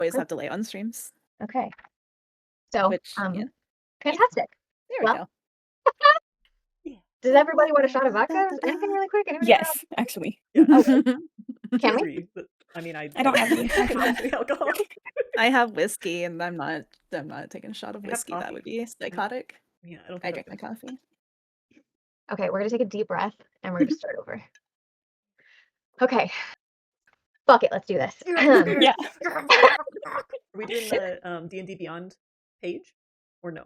always have delay on streams. Okay. So, Which, yeah. fantastic. There we go. Does everybody want a shot of vodka? Anything really quick? Yes, actually. Yeah. Can we? Three, but, I mean, I don't have any. conventional alcohol. I have whiskey, and I'm not taking a shot of I have whiskey. That coffee. would be psychotic. Yeah, I don't I think drink my coffee. Okay, we're gonna take a deep breath and we're gonna start over. Okay. Fuck it, let's do this. Yeah. Are we doing the D&D Beyond page or no?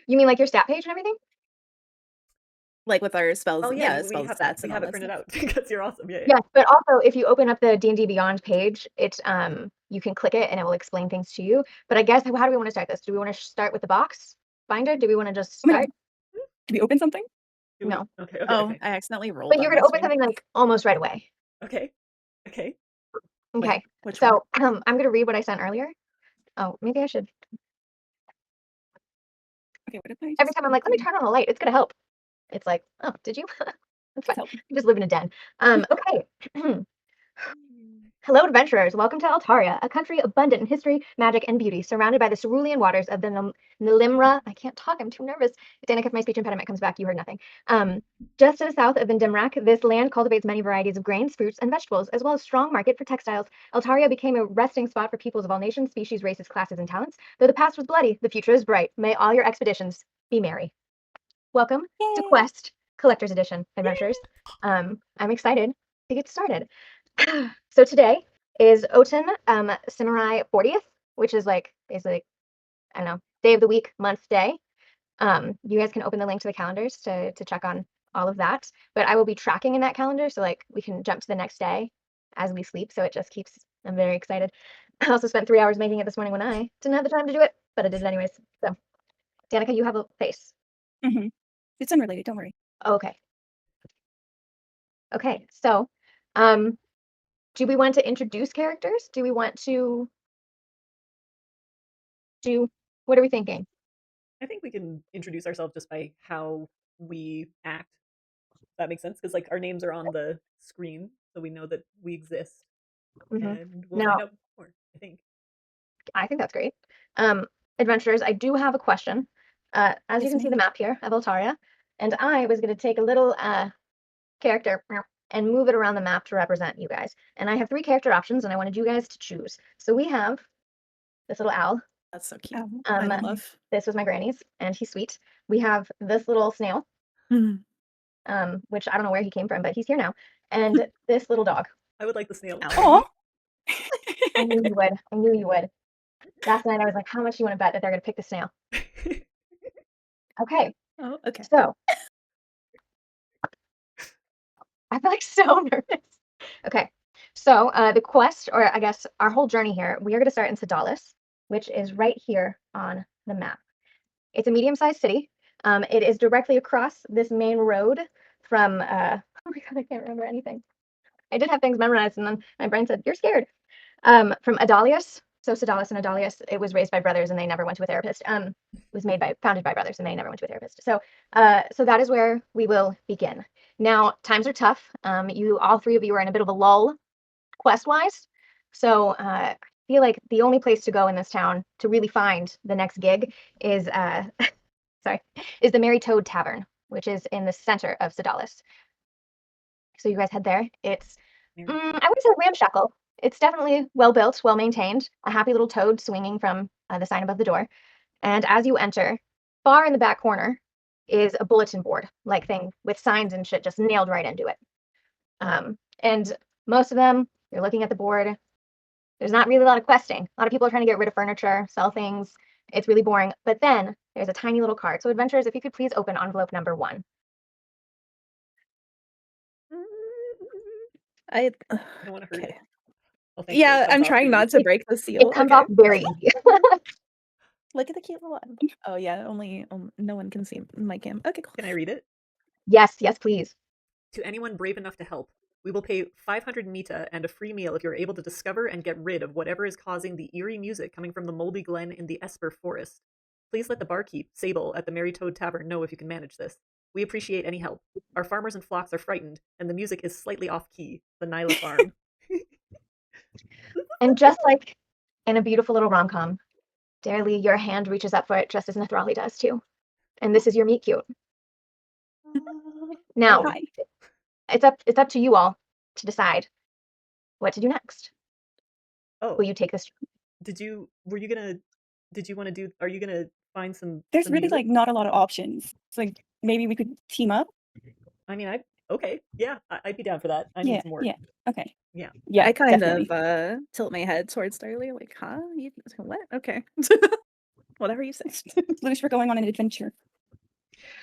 You mean like your stat page and everything? Like with our spells, Oh yeah, spell we have stats we and have all it that printed stuff. out because you're awesome. Yeah. Yes, but also if you open up the D&D Beyond page, it's you can click it and it will explain things to you. But I guess how do we want to start this? Do we want to start with the box binder? Do we want to just start? Did we open something? No. I Okay. accidentally rolled. But you're gonna open something like almost right away. Okay. Okay. Which So I'm gonna read what I sent earlier. Oh, maybe I should. Okay, what if I Every time I'm like, let me turn on the light. It's gonna help. It's like, oh, did you? That's fine. You just live in a den. Okay. Hello, adventurers. Welcome to Altaria, a country abundant in history, magic, and beauty, surrounded by the cerulean waters of the Nilimra. I can't talk. I'm too nervous. Danica, if my speech impediment comes back, you heard nothing. Just to the south of Vindimrak, this land cultivates many varieties of grains, fruits, and vegetables, as well as strong market for textiles. Altaria became a resting spot for peoples of all nations, species, races, classes, and talents. Though the past was bloody, the future is bright. May all your expeditions be merry. Welcome to Quest Collector's Edition, adventurers. I'm excited to get started. So today is Oten Samurai 40th, which is like I don't know, day of the week, month, day. You guys can open the link to the calendars to check on all of that. But I will be tracking in that calendar, so like we can jump to the next day as we sleep. So it just keeps. I'm very excited. I also spent 3 hours making it this morning when I didn't have the time to do it, but I did it anyways. So, Danica, you have a face. It's unrelated. Don't worry. Okay. Okay. So, do we want to introduce characters? Do we want to what are we thinking? I think we can introduce ourselves just by how we act. That makes sense because like our names are on the screen, so we know that we exist, and we'll find out more. I think that's great. Adventurers, I do have a question. As you can see the map here of Altaria, and I was going to take a little character and move it around the map to represent you guys. And I have 3 character options, and I wanted you guys to choose. So we have this little owl. That's so cute. I love. This was my granny's, and he's sweet. We have this little snail, which I don't know where he came from, but he's here now. And this little dog. I would like the snail. Oh, I knew you would. I knew you would. Last night I was like, how much do you want to bet that they're going to pick the snail? Okay. Oh, okay. So I feel like so nervous. Okay. So the quest, or I guess our whole journey here, we are going to start in Sedalis, which is right here on the map. It's a medium-sized city. It is directly across this main road from, oh my God, I can't remember anything. I did have things memorized, and then my brain said, you're scared. From Adalius. So Sedalis and Adalius, it was raised by brothers, and they never went to a therapist. It was founded by brothers, and they never went to a therapist. So that is where we will begin. Now, times are tough. All 3 of you are in a bit of a lull, quest-wise. So I feel like the only place to go in this town to really find the next gig is the Merry Toad Tavern, which is in the center of Sedalis. So you guys head there. It's I wouldn't say ramshackle. It's definitely well built, well maintained. A happy little toad swinging from the sign above the door. And as you enter, far in the back corner is a bulletin board like thing with signs and shit just nailed right into it. And most of them, you're looking at the board. There's not really a lot of questing. A lot of people are trying to get rid of furniture, sell things. It's really boring. But then there's a tiny little card. So adventurers, if you could please open envelope number 1. I don't want to hurt it. Well, yeah, I'm trying not to break the seal. It comes off very easy. Look at the cute little one. Oh yeah, only no one can see my cam. Okay, cool. Can I read it? Yes, please. To anyone brave enough to help, we will pay 500 mita and a free meal if you're able to discover and get rid of whatever is causing the eerie music coming from the Moldy Glen in the Esper Forest. Please let the barkeep, Sable, at the Merry Toad Tavern know if you can manage this. We appreciate any help. Our farmers and flocks are frightened, and the music is slightly off-key. The Nyla Farm. And just like in a beautiful little rom-com, Daralei, your hand reaches up for it just as Nethrali does too. And this is your meet cute. Now, Oh, Hi. it's up to you all to decide what to do next. oh, Will you take this? were you gonna, did you want to do, are you gonna find There's some really music? like not a lot of options. It's like maybe we could team up. I mean, okay, yeah, I'd be down for that. I need Yeah, some work. yeah. Okay. Yeah. Yeah, I kind definitely. of tilt my head towards Darley, like, huh? You, what? Okay. Whatever you say. Sploosh, we're going on an adventure.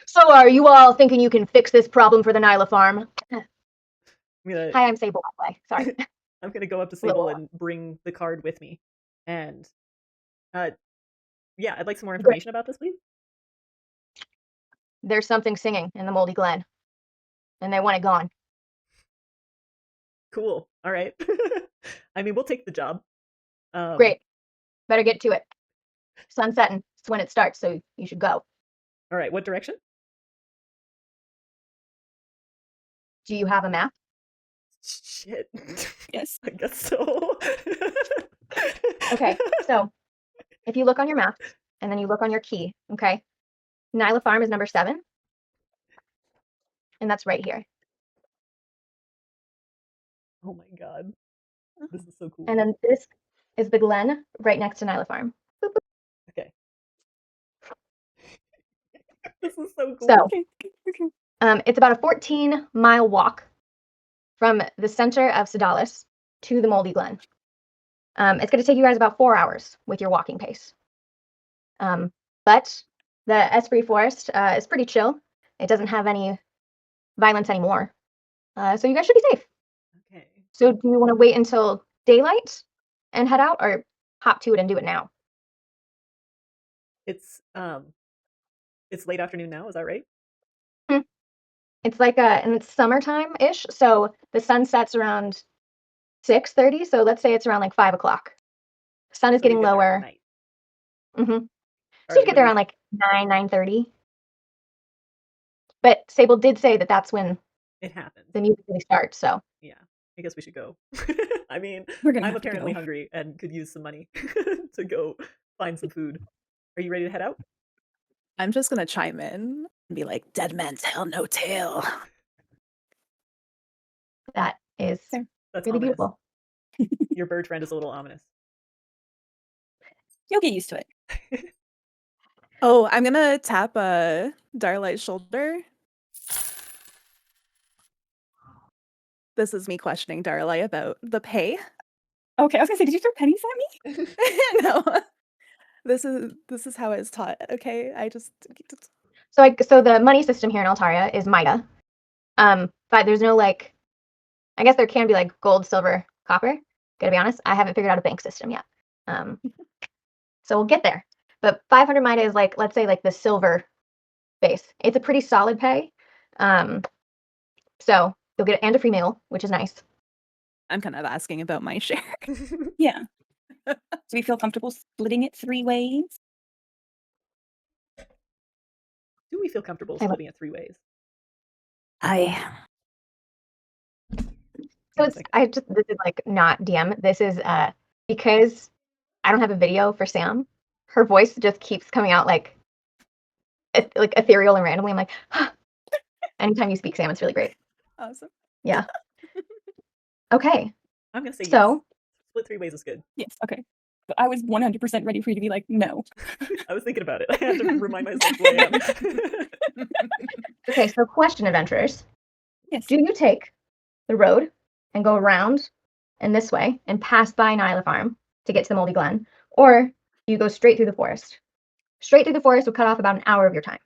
So are you all thinking you can fix this problem for the Nyla farm? I'm gonna Hi, I'm Sable, by the way. Sorry. I'm gonna go up to Little Sable and bring the card with me. And uh yeah, I'd like some more Great. information about this, please. There's something singing in the Moldy Glen, and they want it gone. Cool. All right. I mean, we'll take the job. Great. Better get to it. Sun's setting. It's when it starts, so you should go. All right, what direction? Do you have a map? Shit. Yes. I guess so. Okay, so if you look on your map and then you look on your key, okay, Nyla Farm is number 7, and that's right here. Oh my god. This is so And cool. then this is the Glen right next to Nyla Farm. Okay. This is so So cool. Okay. Okay. it's about a 14-mile walk from the center of Sedalis to the Moldy Glen. It's going to take you guys about 4 hours with your walking pace. But the Esprit Forest is pretty chill. It doesn't have any violence anymore. So you guys should be safe. Okay. So do you want to wait until daylight and head out, or hop to it and do it now? It's it's late afternoon now, is that right? Hmm. It's like and it's summertime-ish, so the sun sets around 6:30. So let's say it's around like 5 o'clock. The sun is So we getting get there at lower. night. Mm-hmm. So you Alright, get what do there we around like 9:30. But Sable did say that that's when it happens. the music really starts. So Yeah. I guess we should go. I mean, We're gonna I'm have to apparently go. hungry and could use some money to go find some food. Are you ready to head out? I'm just gonna chime in and be like, dead man tell no tale. that is There. That's really ominous. beautiful. Your bird friend is a little ominous. You'll get used to it. Oh, I'm gonna tap Darlight's shoulder. This is me questioning Darlight about the pay. Okay, I was gonna say, did you throw pennies at me? No. This is how it's taught. Okay, I just So the money system here in Altaria is Mida. But there's no like, I guess there can be like gold, silver, copper. Gotta be honest, I haven't figured out a bank system yet. So we'll get there. But 500 Mida is like, let's say like the silver base. It's a pretty solid pay. So you'll get and a free meal, which is nice. I'm kind of asking about my share. Yeah. Do we feel comfortable splitting it 3 ways? Do we feel comfortable I will. splitting it 3 ways? I So One it's second. this is like not DM. This is because I don't have a video for Sam. Her voice just keeps coming out like ethereal and randomly. I'm like, anytime you speak, Sam, it's really great. awesome. Yeah. Okay. I'm gonna say yes. So Split 3 ways is good. Yes, okay. But I was 100% ready for you to be like, no. I was thinking about it. I had to remind myself who I am. okay, so question, adventurers. Yes. Do you take the road and go around in this way and pass by Nyla Farm to get to the Moldy Glen, or do you go straight through the forest? Straight through the forest would cut off about an hour of your time,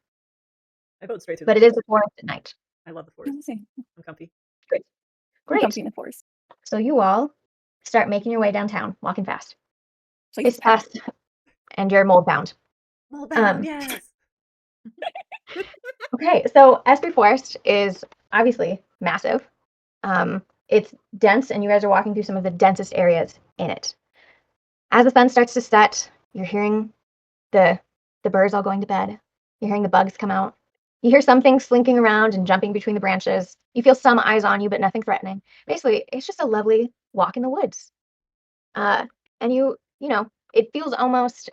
I vote straight through but the it is forest. the forest at night. I love the I forest. was saying, I'm comfy. Great. I'm Great. comfy in the forest. So you all start making your way downtown, walking fast. Please. It's past, and you're mold bound. Mold bound, yes. Okay, so Esprit Forest is obviously massive. It's dense, and you guys are walking through some of the densest areas in it. As the sun starts to set, you're hearing the birds all going to bed. You're hearing the bugs come out. You hear some things slinking around and jumping between the branches. You feel some eyes on you, but nothing threatening. Basically, it's just a lovely walk in the woods. And it feels almost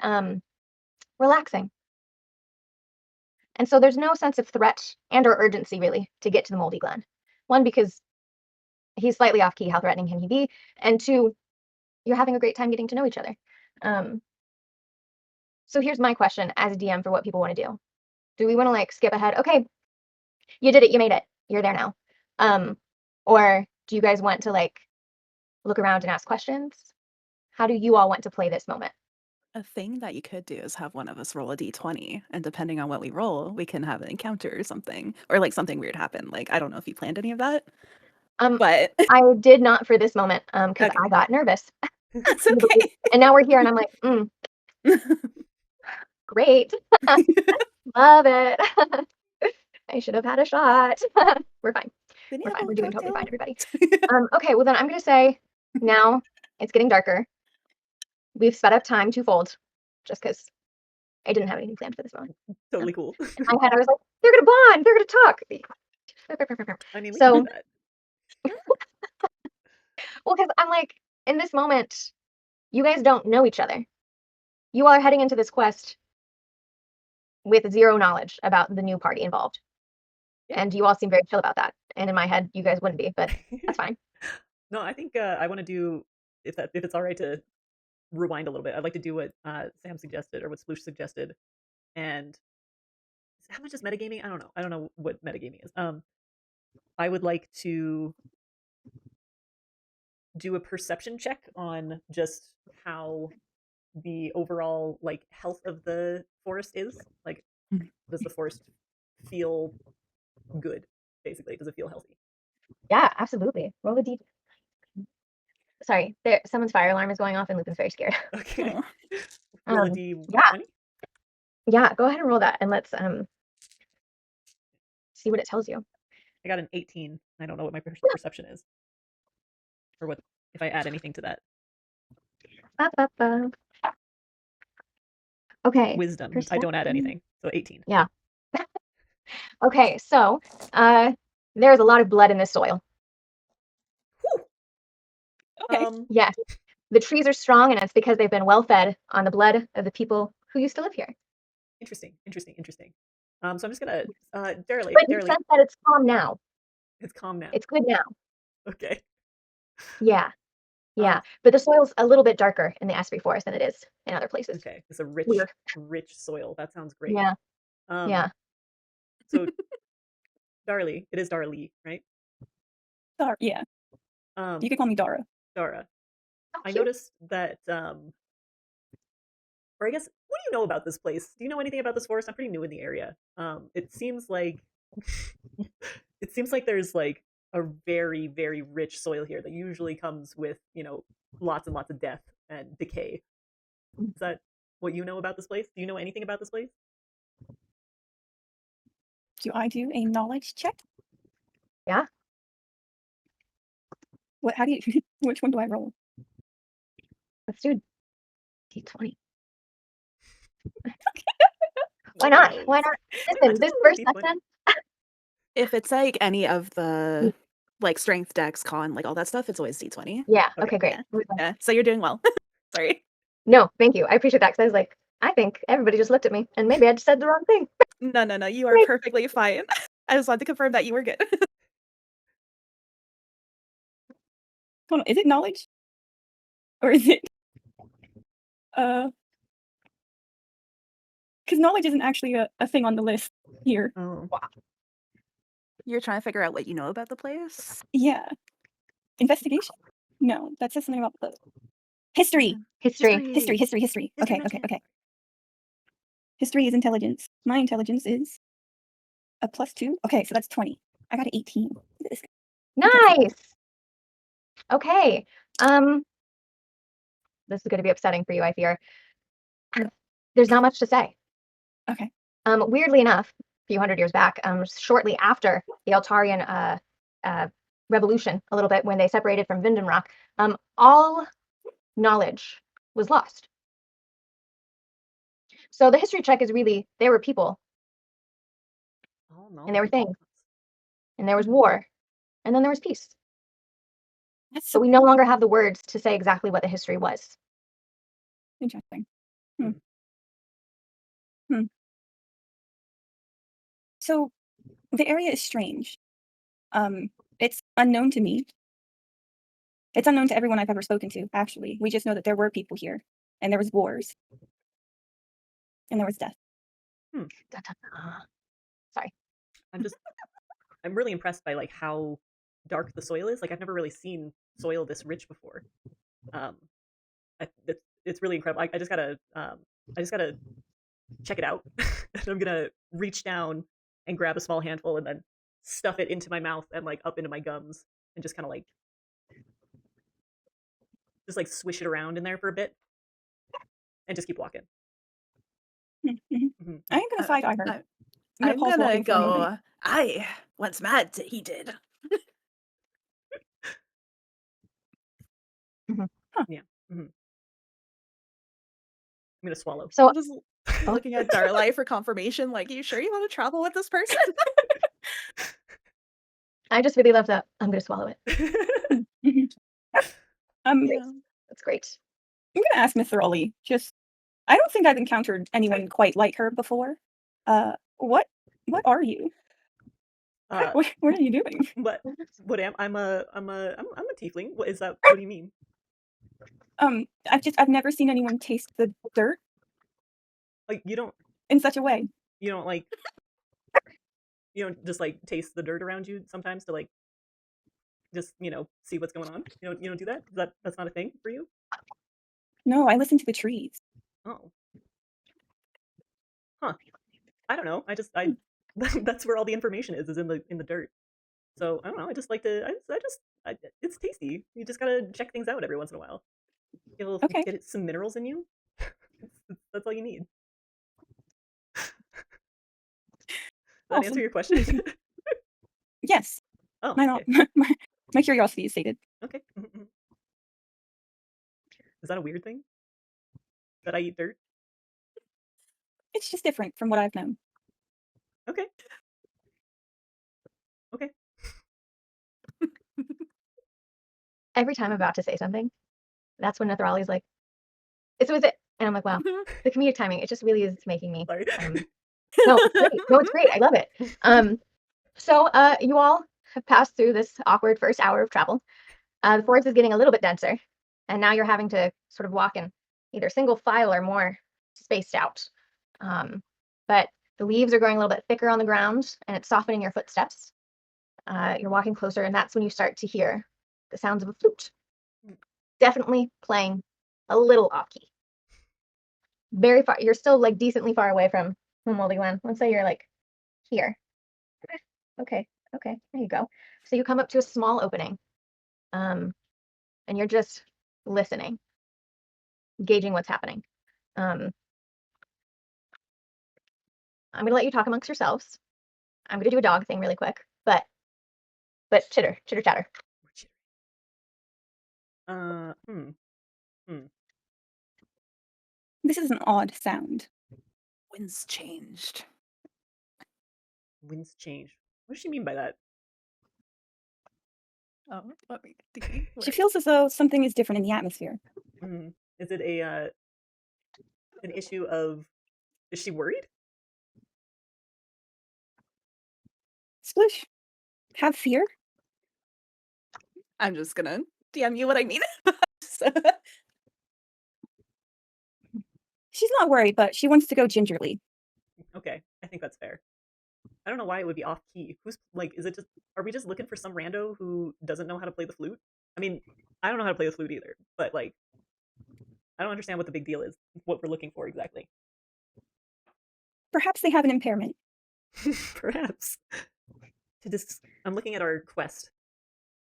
relaxing. And so there's no sense of threat and or urgency really to get to the Moldy Glen. One, because he's slightly off key, how threatening can he be? And two, you're having a great time getting to know each other. So here's my question as a DM for what people want to do. Do we want to like skip ahead? Okay, you did it, you made it, you're there now. Or do you guys want to like look around and ask questions? How do you all want to play this moment? A thing that you could do is have one of us roll a d20, and depending on what we roll, we can have an encounter or something, or like something weird happen. Like, I don't know if you planned any of that, but I did not for this moment, because Okay. I got nervous. that's okay. And now we're here and I'm like, great. Love it. I should have had a shot. We're fine. Then We're you fine. have We're a doing totally cocktail. fine, everybody. Okay, well then I'm gonna say now it's getting darker. We've sped up time twofold, just because I didn't have anything planned for this moment. Totally cool. In my head, I was like, they're gonna bond, they're gonna talk. I mean, we So can do that. well, because I'm like, in this moment, you guys don't know each other. You all are heading into this quest with zero knowledge about the new party involved. Yeah. And you all seem very chill about that. And in my head, you guys wouldn't be, but that's fine. No, I think I want to do if it's all right to rewind a little bit. I'd like to do what Sam suggested or what Sploosh suggested. And how much is metagaming? I don't know. I don't know what metagaming is. I would like to do a perception check on just how the overall like health of the forest is. Like, does the forest feel good? Basically, does it feel healthy? Yeah, absolutely. Roll the d. Sorry, someone's fire alarm is going off and Lupin's very scared. Okay. Aw. Roll a d20. Yeah, go ahead and roll that and let's see what it tells you. I got an 18. I don't know what my perception is, or what if I add anything to that. Ba-ba-ba. Okay. Wisdom. I don't add anything, so 18. Yeah. Okay, so there's a lot of blood in this soil. Okay. Yes, the trees are strong, and it's because they've been well fed on the blood of the people who used to live here. Interesting. So I'm just gonna Daralei. But in the sense that it's calm now. It's calm now. It's good now. Okay. Yeah. But the soil's a little bit darker in the Esprit Forest than it is in other places. Okay. It's a rich, Weird. rich soil. That sounds great. Yeah. Yeah. So Daralei, it is Daralei, right? Yeah. You could call me Dara. Dara. Oh, I cute. noticed that or I guess, what do you know about this place? Do you know anything about this forest? I'm pretty new in the area. It seems like there's like a very, very rich soil here that usually comes with, lots and lots of death and decay. Is that what you know about this place? Do you know anything about this place? Do I do a knowledge check? Yeah. How do you? Which one do I roll? Let's do d20. Why not? Listen, this first section. If it's like any of the like strength, dex, con, like all that stuff, it's always d20. Yeah. Okay, great. Yeah. So you're doing well. Sorry. No, thank you. I appreciate that because I was like, I think everybody just looked at me and maybe I just said the wrong thing. No. You are perfectly fine. I just wanted to confirm that you were good. Hold on, is it knowledge? Or is it because knowledge isn't actually a thing on the list here. Oh. You're trying to figure out what you know about the place? Yeah. Investigation? No, that says something about the history. History. Okay. History is intelligence. My intelligence is a +2. Okay, so that's 20. I got an 18. Nice. Okay. This is going to be upsetting for you, I fear. There's not much to say. Okay. Weirdly enough, a few hundred years back, shortly after the Altarian revolution, a little bit when they separated from Vindenrock, all knowledge was lost. So the history check is really, there were people, and there were things, and there was war, and then there was peace. That's So so we no longer have the words to say exactly what the history was. interesting. Hmm. So the area is strange. It's unknown to me. It's unknown to everyone I've ever spoken to, actually. We just know that there were people here, and there was wars, and there was death. Dun, dun, dun. Sorry. I'm really impressed by like how dark the soil is. Like I've never really seen soil this rich before. Um, it's really incredible. I just gotta check it out. And I'm gonna reach down and grab a small handful and then stuff it into my mouth and like up into my gums and just kind of like swish it around in there for a bit and just keep walking. I ain't gonna side eye her. I'm gonna I'm pause gonna walking for a moment. go. I once mad he did. Yeah. I'm gonna swallow. So I'm just looking at Daralei for confirmation. Like, you sure you want to travel with this person? I just really love that. I'm gonna swallow it. Yeah. That's great. I'm gonna ask Nethrali. I don't think I've encountered anyone quite like her before. What are you? What are you doing? What am I'm a tiefling. What is that? What do you mean? I've never seen anyone taste the dirt Like in such a way. you don't like you don't just like taste the dirt around you sometimes to like just see what's going on. You don't do that. That's not a thing for you. No, I listen to the trees. Oh, huh. I don't know. I that's where all the information is in the dirt. So I don't know. I just like to. It's tasty. You just gotta check things out every once in a while. Okay. Get some minerals in you. That's all you need. Does that answer your question? Yes. Oh, My okay. my curiosity is sated. Okay. Is that a weird thing? That I eat dirt? It's just different from what I've known. Okay. Okay. Every time I'm about to say something, that's when Nethrali's like, "It's with it," and I'm like, "Wow, the comedic timing! It just really is making me." Sorry. No, it's great. No, it's great. I love it. So you all have passed through this awkward first hour of travel. The forest is getting a little bit denser, and now you're having to sort of walk in either single file or more spaced out. But the leaves are growing a little bit thicker on the ground, and it's softening your footsteps. You're walking closer, and that's when you start to hear the sounds of a flute. Definitely playing a little off key. Very far. You're still like decently far away from Moldy Glen. Let's say you're like here. Okay, there you go. So you come up to a small opening, and you're just listening, gauging what's happening. I'm gonna let you talk amongst yourselves. I'm gonna do a dog thing really quick, but chitter chatter. Uh, hmm. This is an odd sound. Winds changed. Winds change. What does she mean by that? Oh, let me see. She feels as though something is different in the atmosphere. Is it an issue of? Is she worried? Sploosh, have fear? I'm just gonna DM you what I mean. She's not worried, but she wants to go gingerly. Okay, I think that's fair. I don't know why it would be off key. Who's like? Is it just? Are we just looking for some rando who doesn't know how to play the flute? I mean, I don't know how to play the flute either, but like, I don't understand what the big deal is. What we're looking for exactly. Perhaps they have an impairment. Perhaps. I'm looking at our quest.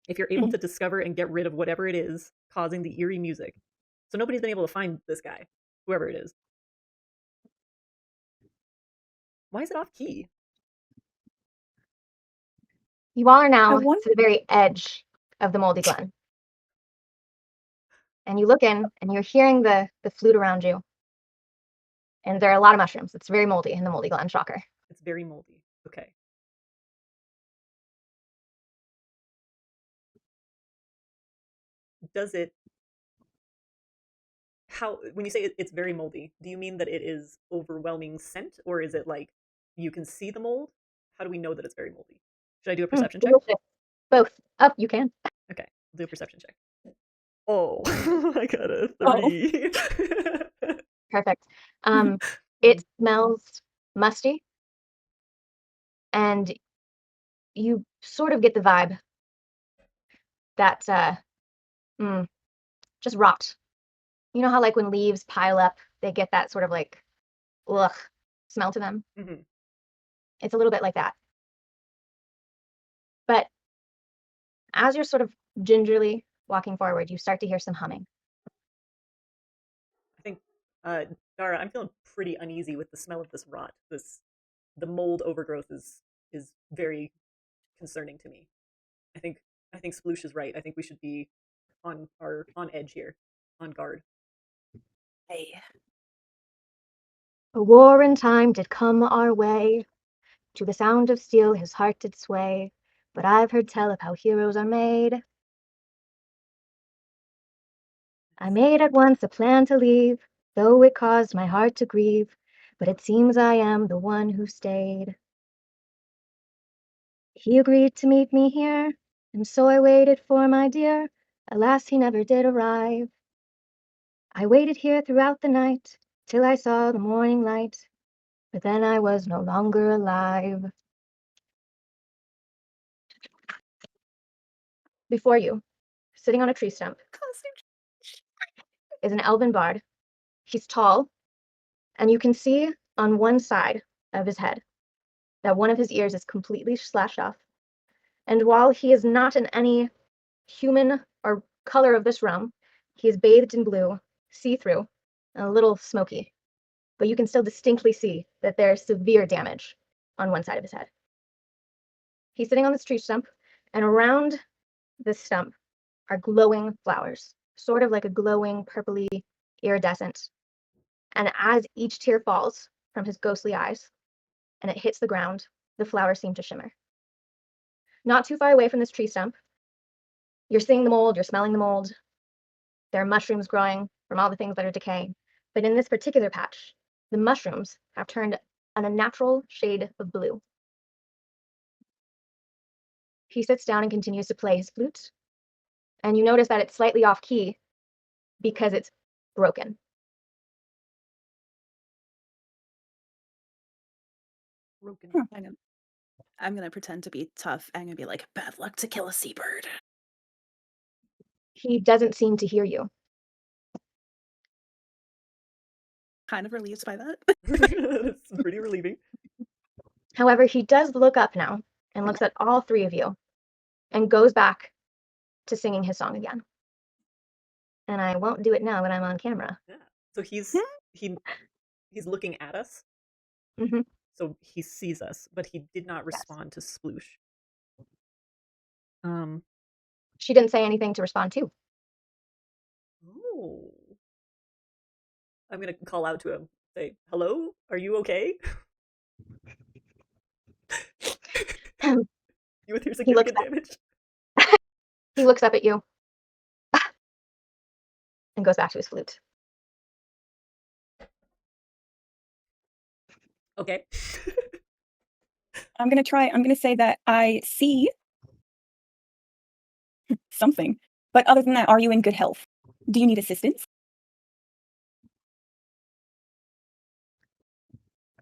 If you're able to discover and get rid of whatever it is causing the eerie music, so nobody's been able to find this guy, whoever it is. Why is it off key? You all are now want- to the very edge of the Moldy Glen. And you look in and you're hearing the flute around you. And there are a lot of mushrooms. It's very moldy in the Moldy Glen, shocker. It's very moldy. Okay. does it? How when you say it's very moldy, do you mean that it is overwhelming scent, or is it like you can see the mold? How do we know that it's very moldy? Should I do a perception check? Delicious. Both. Up, you can. Okay, I'll do a perception check. Oh, I got a Oh. 3. Perfect. It smells musty, and you sort of get the vibe that just rot. You know how like when leaves pile up, they get that sort of like ugh smell to them? Mhm. It's a little bit like that. But as you're sort of gingerly walking forward, you start to hear some humming. I think, Dara, I'm feeling pretty uneasy with the smell of this rot. The mold overgrowth is very concerning to me. I think Sploosh is right. I think we should be on edge here, on guard. Hey. A war in time did come our way. To the sound of steel his heart did sway. But I've heard tell of how heroes are made. I made at once a plan to leave, though it caused my heart to grieve. But it seems I am the one who stayed. He agreed to meet me here, and so I waited for my dear. Alas, he never did arrive. I waited here throughout the night, till I saw the morning light. But then I was no longer alive. Before you, sitting on a tree stump, is an elven bard. He's tall, and you can see on one side of his head that one of his ears is completely slashed off. And while he is not in any human or color of this realm, he is bathed in blue, see-through, and a little smoky. But you can still distinctly see that there's severe damage on one side of his head. He's sitting on this tree stump, and around this stump are glowing flowers, sort of like a glowing, purpley, iridescent. And as each tear falls from his ghostly eyes and it hits the ground, the flowers seem to shimmer. Not too far away from this tree stump, you're seeing the mold, you're smelling the mold. There are mushrooms growing from all the things that are decaying. But in this particular patch, the mushrooms have turned an unnatural shade of blue. He sits down and continues to play his flute, and you notice that it's slightly off key because it's broken. Broken. I'm gonna pretend to be tough. I'm gonna be like, bad luck to kill a seabird. He doesn't seem to hear you. Kind of relieved by that. It's pretty relieving. However, he does look up now and looks at all three of you and goes back to singing his song again. And I won't do it now that I'm on camera. Yeah. So he's looking at us. Mhm. So he sees us, but he did not respond to Sploosh. She didn't say anything to respond to. Oh. I'm gonna call out to him. Say, hello? Are you okay? You with your significant damage? He looks up at you and goes back to his flute. Okay. I'm gonna say that I see something. But other than that, are you in good health? Do you need assistance?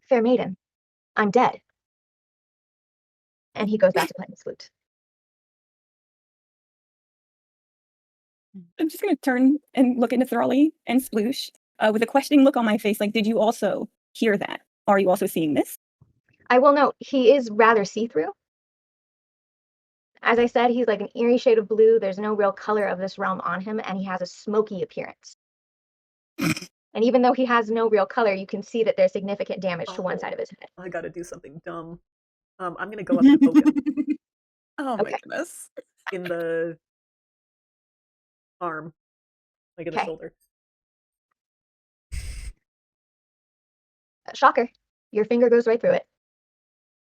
Fair maiden, I'm dead. And he goes back to playing his flute. I'm just gonna turn and look at Nethrali and Sploosh with a questioning look on my face. Like, did you also hear that? Are you also seeing this? I will note, he is rather see-through. As I said, he's like an eerie shade of blue. There's no real color of this realm on him, and he has a smoky appearance. And even though he has no real color, you can see that there's significant damage to one side of his head. I gotta do something dumb. I'm gonna go up and poke him Oh my goodness. in the arm, like in the shoulder. Shocker. Your finger goes right through it.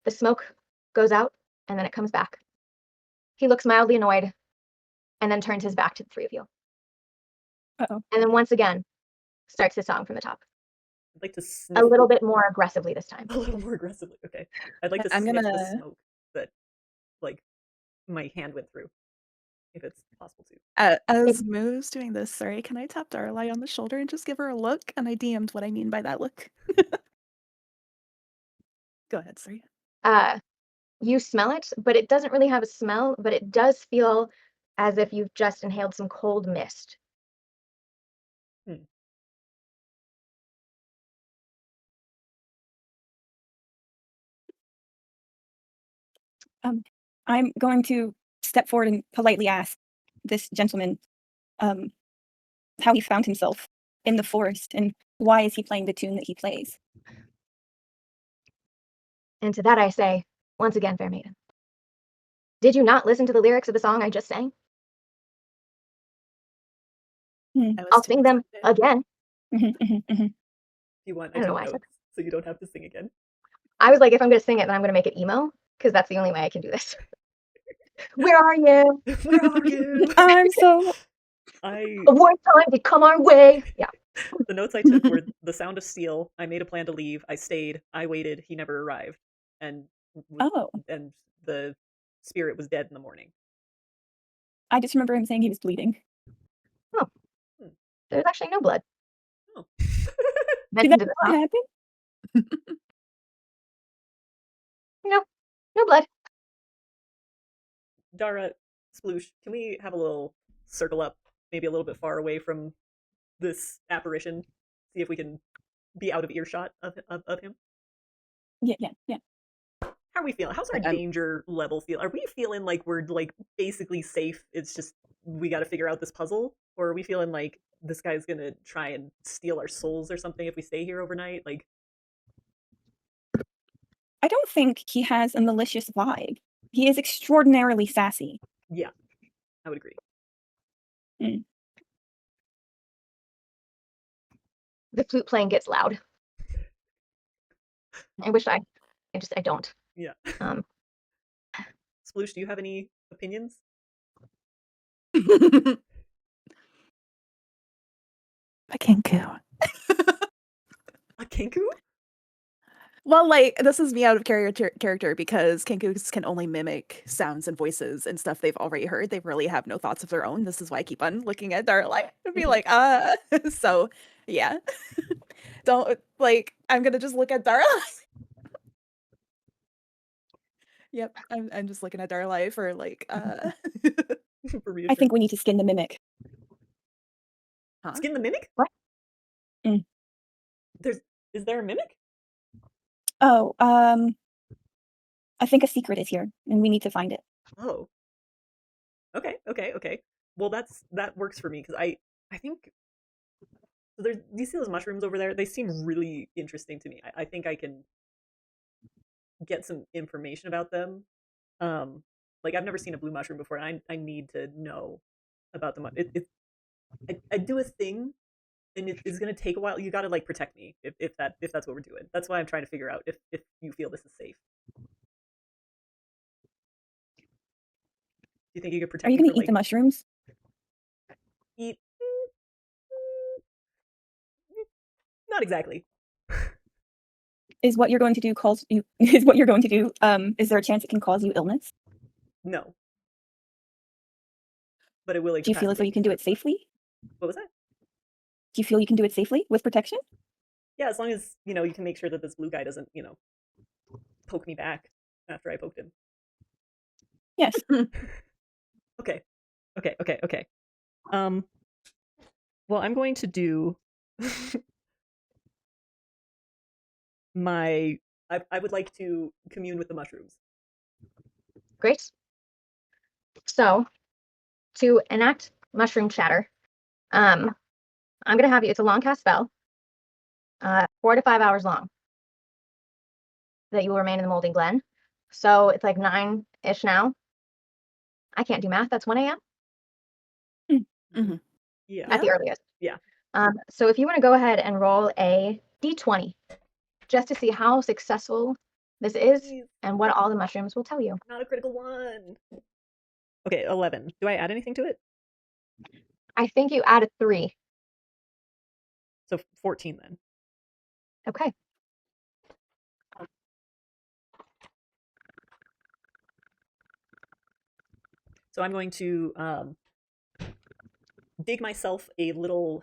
The smoke goes out, and then it comes back. He looks mildly annoyed, and then turns his back to the three of you. Uh-oh. and then once again starts the song from the top. I'd like to A sniff little bit more aggressively this time. a little more aggressively. Okay. I'd like to I'm sniff the gonna- smoke that, like, my hand went through, if it's possible to. As Moo's doing this, sorry, can I tap Daralei on the shoulder and just give her a look? And I DM'd what I mean by that look. Go ahead, sorry. You smell it, but it doesn't really have a smell, but it does feel as if you've just inhaled some cold mist. I'm going to step forward and politely ask this gentleman how he found himself in the forest and why is he playing the tune that he plays. And to that I say, once again, fair maiden, did you not listen to the lyrics of the song I just sang? I'll sing them again. You want I don't know two why I said notes so you don't have to sing again? I was like, if I'm going to sing it, then I'm going to make it emo, because that's the only way I can do this. Where are you? Where are you? I'm so I A wartime did come our way. Yeah. the notes I took were the sound of steel. I made a plan to leave. I stayed. I waited. He never arrived, and and the spirit was dead in the morning. I just remember him saying he was bleeding. Oh, there's actually no blood. Oh, Mentioned in the What song. happened? No blood. Dara, Sploosh, can we have a little circle up, maybe a little bit far away from this apparition? See if we can be out of earshot of him. Yeah. How are we feeling? How's our danger level feel? Are we feeling like we're like basically safe? It's just we got to figure out this puzzle, or are we feeling like this guy's gonna try and steal our souls or something if we stay here overnight? Like, I don't think he has a malicious vibe. He is extraordinarily sassy. yeah, I would agree. The flute playing gets loud. I wish I don't. Yeah. Um, Sploosh, do you have any opinions? A kinku. A kinku? Well, like, this is me out of character because kinkus can only mimic sounds and voices and stuff they've already heard. They really have no thoughts of their own. This is why I keep on looking at Daralei and be like, so yeah. Don't like I'm gonna just look at Daralei. Yep, I'm just looking at Daralei for like For I think we need to skin the mimic. Huh? Skin the mimic? What? Is there a mimic? Oh, I think a secret is here, and we need to find it. Oh. Okay. Well, that works for me because I think so. Do you see those mushrooms over there? They seem really interesting to me. I think I can get some information about them. Like I've never seen a blue mushroom before, and I need to know about them. I do a thing, and it's gonna take a while. You got to like protect me if that's what we're doing. That's why I'm trying to figure out if you feel this is safe. Do you think you could protect Are you me going from to eat the mushrooms? eat? Not exactly. Is what you're going to do cause you? Is what you're going to do? Is there a chance it can cause you illness? No. But it will. Do you feel as though you can do it safely? What was that? Do you feel you can do it safely with protection? Yeah, as long as you can make sure that this blue guy doesn't poke me back after I poked him. Yes. Okay. Well, I'm going to do I would like to commune with the mushrooms. great. So, to enact mushroom chatter, I'm gonna have you. It's a long cast spell, 4 to 5 hours long. That you will remain in the Moldy Glen. So it's like 9-ish now. I can't do math. That's 1 a.m. Mm-hmm. Yeah. At the earliest. Yeah. So if you want to go ahead and roll a d20, just to see how successful this is Please. and what all the mushrooms will tell you. Not a critical one. Okay, 11. Do I add anything to it? I think you add a 3 So 14 then. Okay. So I'm going to dig myself a little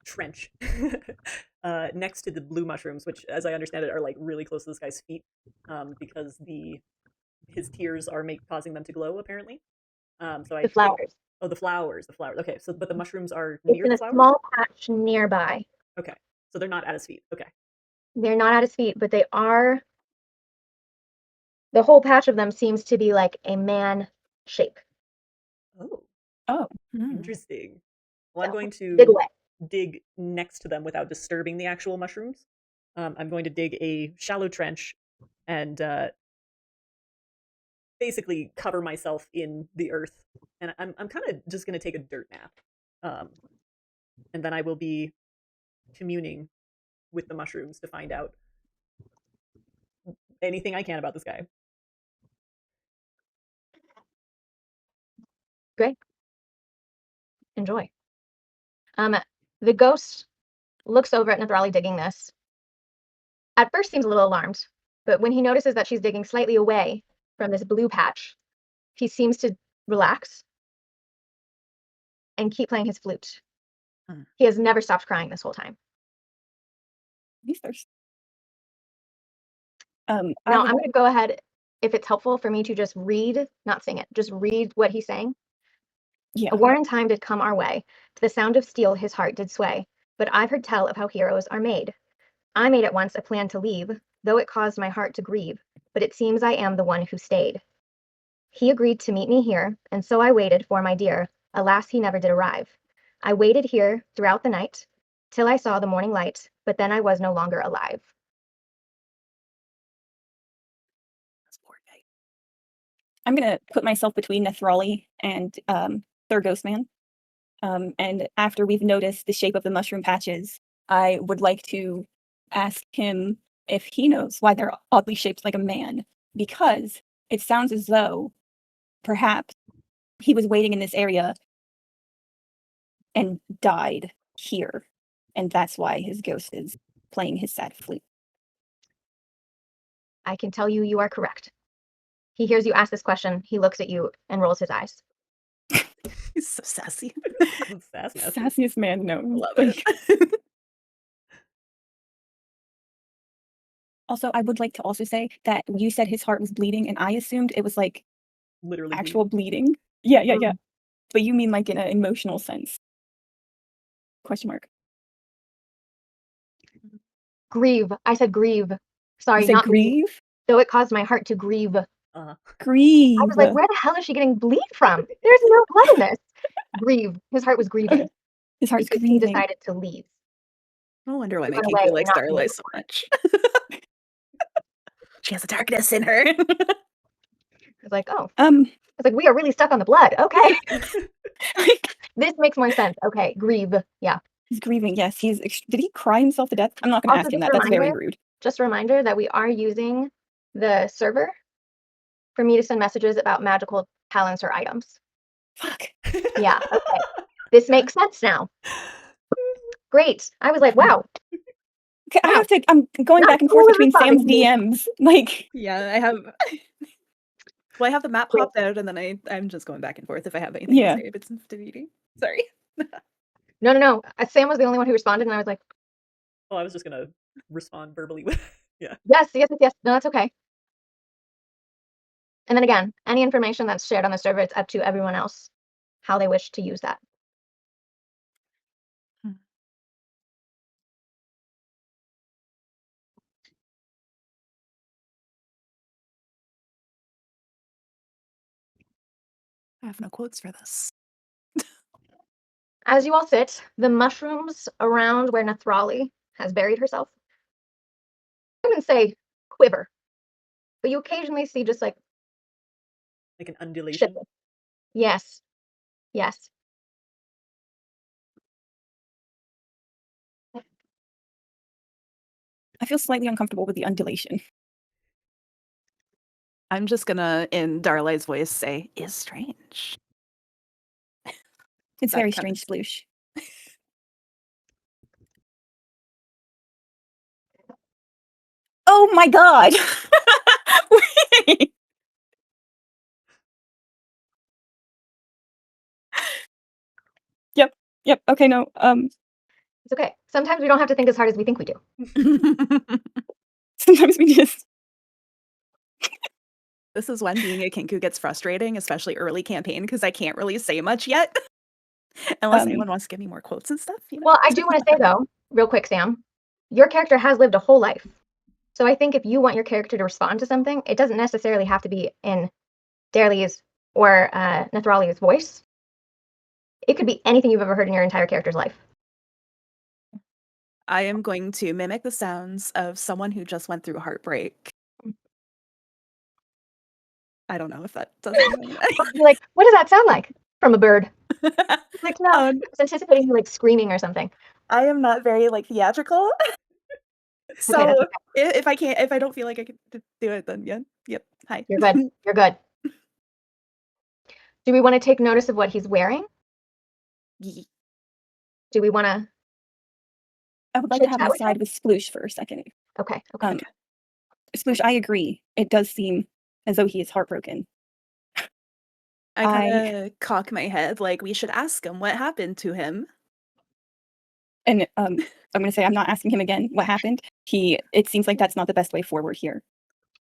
trench next to the blue mushrooms, which, as I understand it, are like really close to this guy's feet, because his tears are causing them to glow, apparently. So The flowers. Oh, the flowers. Okay, so but the mushrooms are It's near in the a flowers. small patch nearby. Okay, so they're not at his feet. Okay. They're not at his feet, but they are. The whole patch of them seems to be like a man shape. Oh, Oh, interesting. Well, I'm So, going dig to away. dig next to them without disturbing the actual mushrooms. I'm going to dig a shallow trench and basically cover myself in the earth. And I'm kind of just going to take a dirt nap. And then I will be communing with the mushrooms to find out anything I can about this guy. Great. Enjoy. The ghost looks over at Nethrali digging this. At first seems a little alarmed, but when he notices that she's digging slightly away from this blue patch, he seems to relax and keep playing his flute. He has never stopped crying this whole time. he's thirsty. Now I'm going to go ahead, if it's helpful for me to just read, not sing it, just read what he's saying. Yeah. A war in time did come our way. To the sound of steel his heart did sway. But I've heard tell of how heroes are made. I made at once a plan to leave, though it caused my heart to grieve. But it seems I am the one who stayed. He agreed to meet me here, and so I waited for my dear. Alas, he never did arrive. I waited here throughout the night, till I saw the morning light, but then I was no longer alive. I'm gonna put myself between Nethrali and Third Ghost Man. And after we've noticed the shape of the mushroom patches, I would like to ask him if he knows why they're oddly shaped like a man, because it sounds as though perhaps he was waiting in this area and died here, and that's why his ghost is playing his sad flute. I can tell you you are correct. He hears you ask this question, he looks at you and rolls his eyes. He's so sassy. Sassiest man known. Love it. Also, I would like to also say that you said his heart was bleeding, and I assumed it was like Literally actual bleeding. Yeah. Mhm. But you mean like in an emotional sense? Question mark. Grieve. I said grieve. Sorry, You said not bleed. grieve? Though it caused my heart to grieve. Grieve. I was like, where the hell is she getting bleed from? There's no blood in this. Grieve. His heart was grieving. His heart's Because he grieving. decided to leave. No wonder why my Run away Kinky and likes not be Daralei so much. She has a darkness in her. I was like, oh. I was like, we are really stuck on the blood. Okay. This makes more sense. Okay. Grieve. Yeah. He's grieving. Yes, did he cry himself to death? I'm not going to Also, ask him just that. a That's very reminder- rude. Just a reminder that we are using the server for me to send messages about magical talents or items. Fuck. Yeah. Okay. This makes sense now. Great. I was like, wow. Okay, I'm going Not back and forth cool between everybody. Sam's DMs. Like, Yeah, I have. Well, I have the map Wait. popped out, and then I'm just going back and forth if I have anything Yeah. to say. If it's defeating. Sorry. No. Sam was the only one who responded, and I was like, Oh, I was just gonna respond verbally with yes. No, that's okay. And then again, any information that's shared on the server, it's up to everyone else how they wish to use that. I have no quotes for this. As you all sit, the mushrooms around where Nethrali has buried herself, I wouldn't say quiver, but you occasionally see just like an undulation. shifting. Yes. I feel slightly uncomfortable with the undulation. I'm just gonna, in Darlei's voice, say, "Is strange." It's That very kind of- strange, Sploosh. Oh my god! Wait. Yep. Okay, no. It's okay. Sometimes we don't have to think as hard as we think we do. Sometimes we just. This is when being a Kinku gets frustrating, especially early campaign, because I can't really say much yet. Unless anyone wants to give me more quotes and stuff, you know? Well, I do want to say though, real quick, Sam, your character has lived a whole life. So I think if you want your character to respond to something, it doesn't necessarily have to be in Daralei's or Nethrali's voice. It could be anything you've ever heard in your entire character's life. I am going to mimic the sounds of someone who just went through heartbreak. I don't know if that does anything. You're like, what does that sound like from a bird? Like, no, I Um, was anticipating you like screaming or something. I am not very like theatrical. So that's okay. if I don't feel like I can do it, then yeah, yep. Hi. You're good. You're good. Do we want to take notice of what he's wearing? Ye- Do we want to? I would like to have Chit-chat a with him? side with Sploosh for a second. Okay. Okay. Sploosh, I agree. It does seem as though he is heartbroken. I kind of cock my head like we should ask him what happened to him. And I'm going to say I'm not asking him again what happened. It seems like that's not the best way forward here.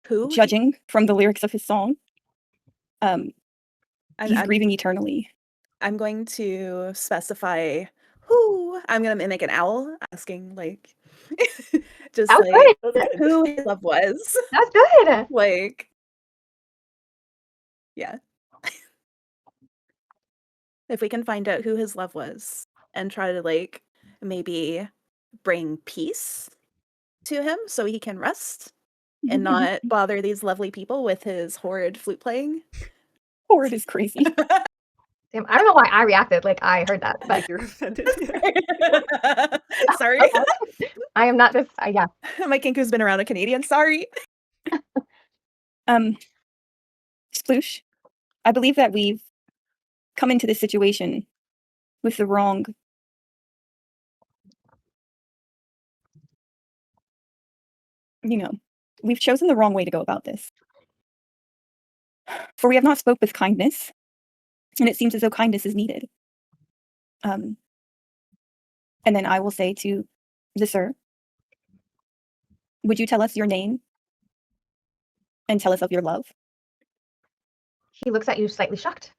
Who? Judging from the lyrics of his song, he's I'm grieving eternally. I'm going to specify who. I'm gonna mimic an owl, asking like just That was like good. That's good. who his love was. That's good. Like, yeah. If we can find out who his love was and try to like maybe bring peace to him so he can rest and not bother these lovely people with his horrid flute playing. Horrid is crazy. Damn, I don't know why I reacted like I heard that, but Like you're offended. Sorry. okay. I am not just yeah. My Kinku's been around a Canadian. Sorry. Sploosh, I believe that we've come into this situation with the wrong. We've chosen the wrong way to go about this. For we have not spoke with kindness, and it seems as though kindness is needed. And then I will say to the sir, would you tell us your name and tell us of your love? He looks at you slightly shocked.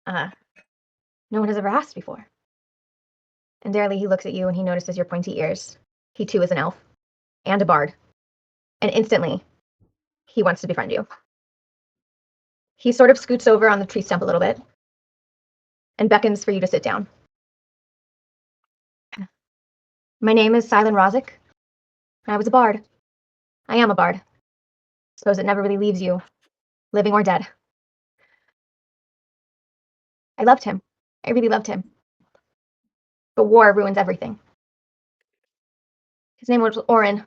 No one has ever asked before. And Daralei, he looks at you and he notices your pointy ears. He too is an elf and a bard. And instantly, he wants to befriend you. He sort of scoots over on the tree stump a little bit and beckons for you to sit down. My name is Silent Rozic. I was a bard. I am a bard. Suppose it never really leaves you, living or dead. I loved him. I really loved him. But war ruins everything. His name was Orin,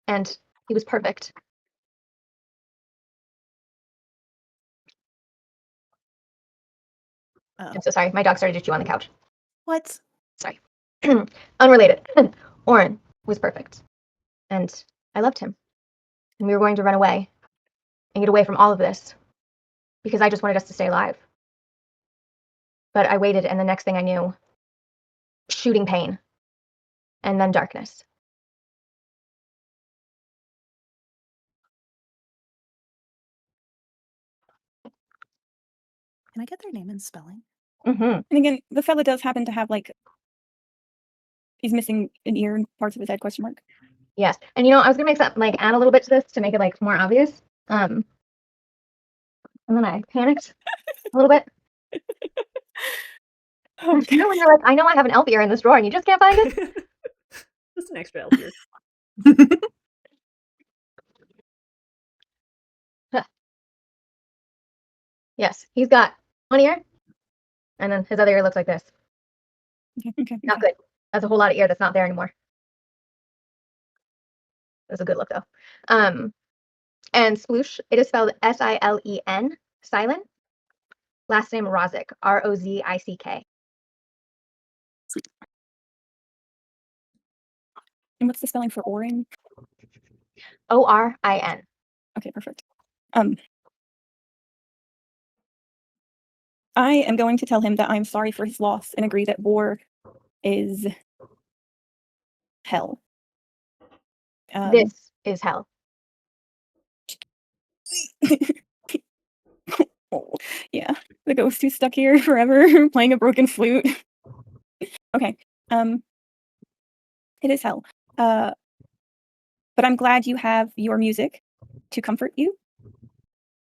and he was perfect. I'm so sorry. My dog started to chew on the couch. What? Sorry. Unrelated. Orin was perfect. And I loved him. And we were going to run away and get away from all of this because I just wanted us to stay alive. But I waited, and the next thing I knew, shooting pain and then darkness. Can I get their name and spelling? Mm-hmm. And again, the fella does happen to have he's missing an ear and parts of his head, question mark. Yes. And I was gonna make some add a little bit to this to make it more obvious. And then I panicked a little bit. Okay. When you're like, I know I have an elf ear in this drawer and you just can't find it. Just an extra elf here. Yes, he's got one ear, and then his other ear looks like this. Okay. Not good. That's a whole lot of ear that's not there anymore. That's a good look though. And Sploosh, it is spelled Silen, silent. Last name Rozic, Rozick. And what's the spelling for Orin? Orin. Okay, perfect. I am going to tell him that I'm sorry for his loss and agree that war is hell. This is hell. Oh, yeah, the ghost who's stuck here forever playing a broken flute. Okay, it is hell. But I'm glad you have your music to comfort you,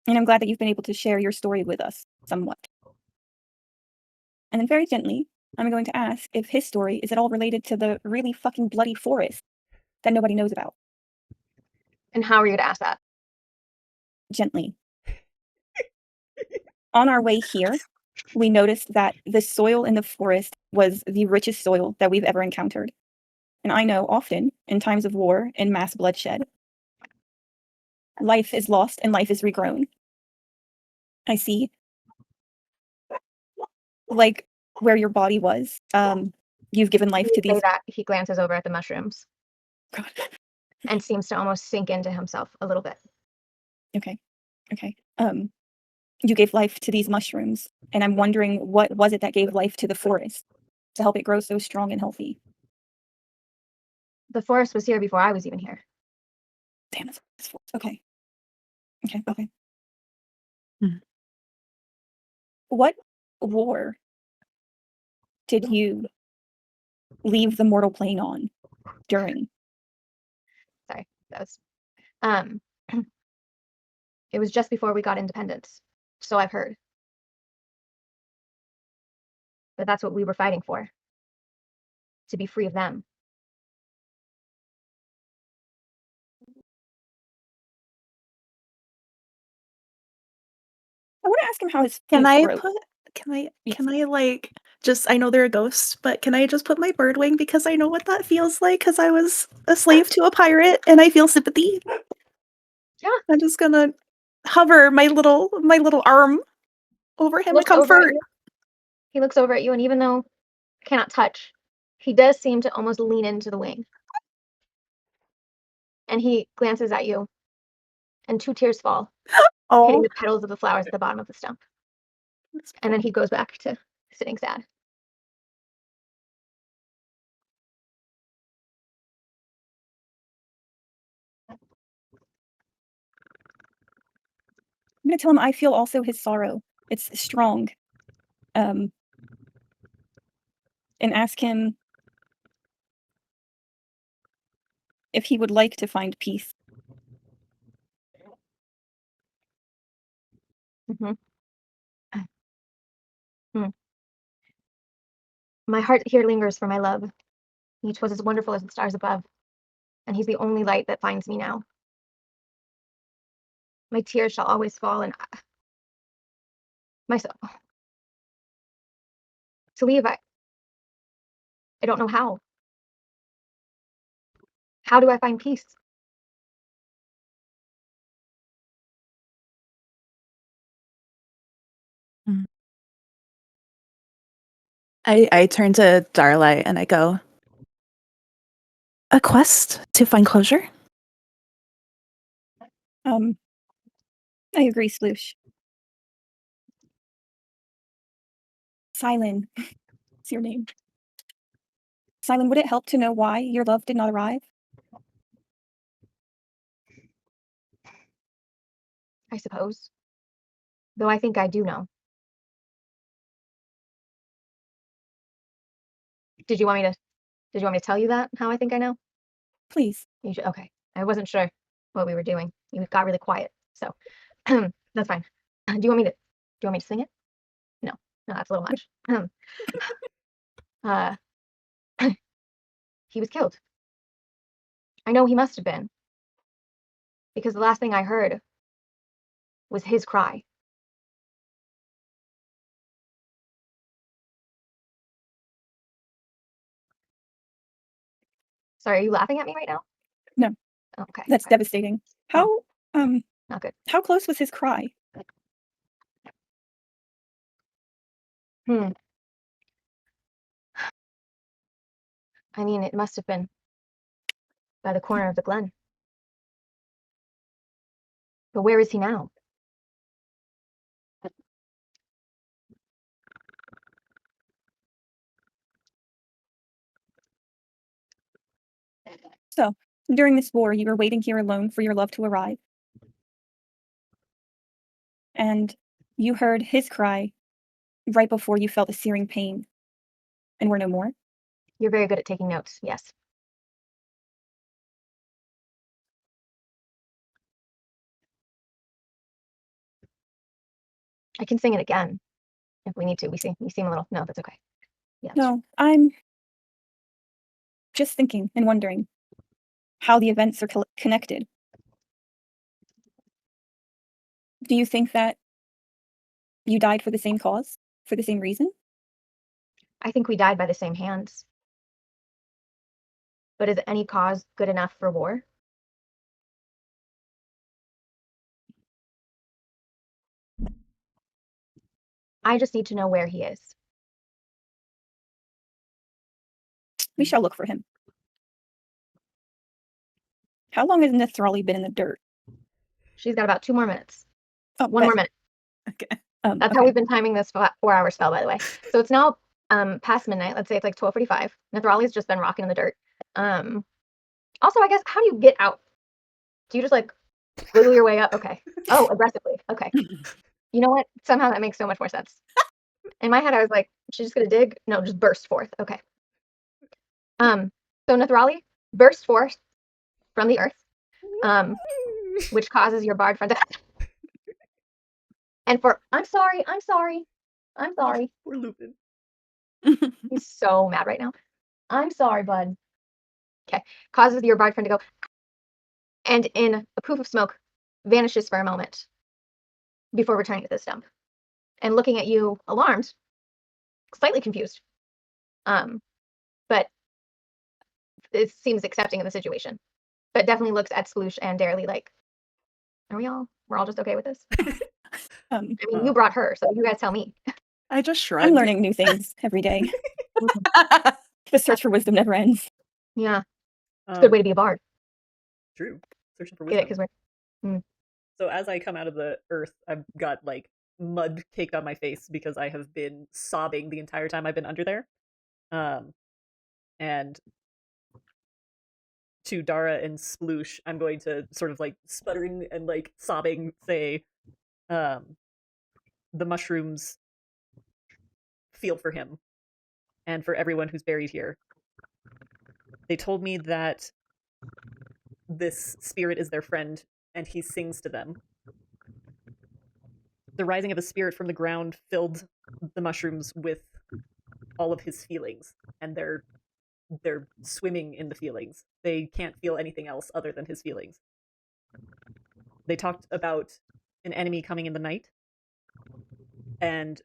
and I'm glad that you've been able to share your story with us somewhat. And then very gently, I'm going to ask if his story is at all related to the really fucking bloody forest that nobody knows about. And how are you going to ask that? Gently. On our way here, we noticed that the soil in the forest was the richest soil that we've ever encountered. And I know often, in times of war and mass bloodshed, life is lost and life is regrown. I see, like, where your body was, you've given life to Say these. that he glances over at the mushrooms God. and seems to almost sink into himself a little bit. Okay. You gave life to these mushrooms, and I'm wondering what was it that gave life to the forest to help it grow so strong and healthy. The forest was here before I was even here. Damn it. Okay. Hmm. What war did you leave the mortal plane on during? Sorry, that was it was just before we got independence. So I've heard. But that's what we were fighting for. To be free of them. I want to ask him how his Can flute I broke. put can I Yes. can I like just I know they're a ghost, but can I just put my bird wing because I know what that feels like because I was a slave to a pirate and I feel sympathy. Yeah. I'm just gonna hover my little arm over him, Looks over at comfort. you. He looks over at you, and even though cannot touch, he does seem to almost lean into the wing. And he glances at you, and 2 tears fall, hitting Oh, the petals of the flowers at the bottom of the stump. And then he goes back to sitting sad. I'm gonna tell him I feel also his sorrow. It's strong. And ask him if he would like to find peace. Mm-hmm. My heart here lingers for my love. Each was as wonderful as the stars above, and he's the only light that finds me now. My tears shall always fall, and myself to leave. I don't know how. How do I find peace? I turn to Daralei and I go, a quest to find closure? I agree, Sploosh. Silent. It's your name. Silent, would it help to know why your love did not arrive? I suppose. Though I think I do know. Did you want me to tell you that, how I think I know? Please. You should, okay. I wasn't sure what we were doing. You got really quiet, so that's fine. Do you want me to sing it? No, that's a little much. Uh, he was killed. I know he must have been, because the last thing I heard was his cry. Sorry, are you laughing at me right now? No. Okay. That's fine. devastating. How Not good. how close was his cry? I mean, it must have been by the corner of the glen. But where is he now? So, during this war, you were waiting here alone for your love to arrive. And you heard his cry right before you felt a searing pain and were no more. You're very good at taking notes. Yes. I can sing it again if we need to. You seem a little. No, that's okay. Yeah. No, I'm just thinking and wondering how the events are connected. Do you think that you died for the same cause, for the same reason? I think we died by the same hands. But is any cause good enough for war? I just need to know where he is. We shall look for him. How long has Nethrali been in the dirt? She's got about 2 more minutes. Oh, 1 more minute. Okay. That's how we've been timing this 4-hour spell, by the way. So it's now past midnight. Let's say it's like 12:45. Nethrali's just been rocking in the dirt. Also, I guess, how do you get out? Do you just like wiggle your way up? Okay. Oh, aggressively. Okay. You know what? Somehow that makes so much more sense. In my head, I was like, she's just gonna dig? No, just burst forth. Okay. So Nethrali bursts forth from the earth, which causes your bard friend to. And I'm sorry. We're Lupin. He's so mad right now. I'm sorry, bud. Okay. Causes your bard friend to go. And in a poof of smoke, vanishes for a moment before returning to the stump. And looking at you, alarmed, slightly confused. But it seems accepting of the situation. But definitely looks at Sploosh and Daralei like, we're all just okay with this? I mean, you brought her, so you guys tell me. I just shrugged. I'm learning new things every day. The search for wisdom never ends. Yeah. It's a good way to be a bard. True. Searching for Get it? wisdom. Because So as I come out of the earth, I've got like mud caked on my face because I have been sobbing the entire time I've been under there. And to Dara and Sploosh, I'm going to sort of like sputtering and like sobbing say, the mushrooms feel for him and for everyone who's buried here. They told me that this spirit is their friend and he sings to them. The rising of a spirit from the ground filled the mushrooms with all of his feelings, and they're swimming in the feelings. They can't feel anything else other than his feelings. They talked about an enemy coming in the night, and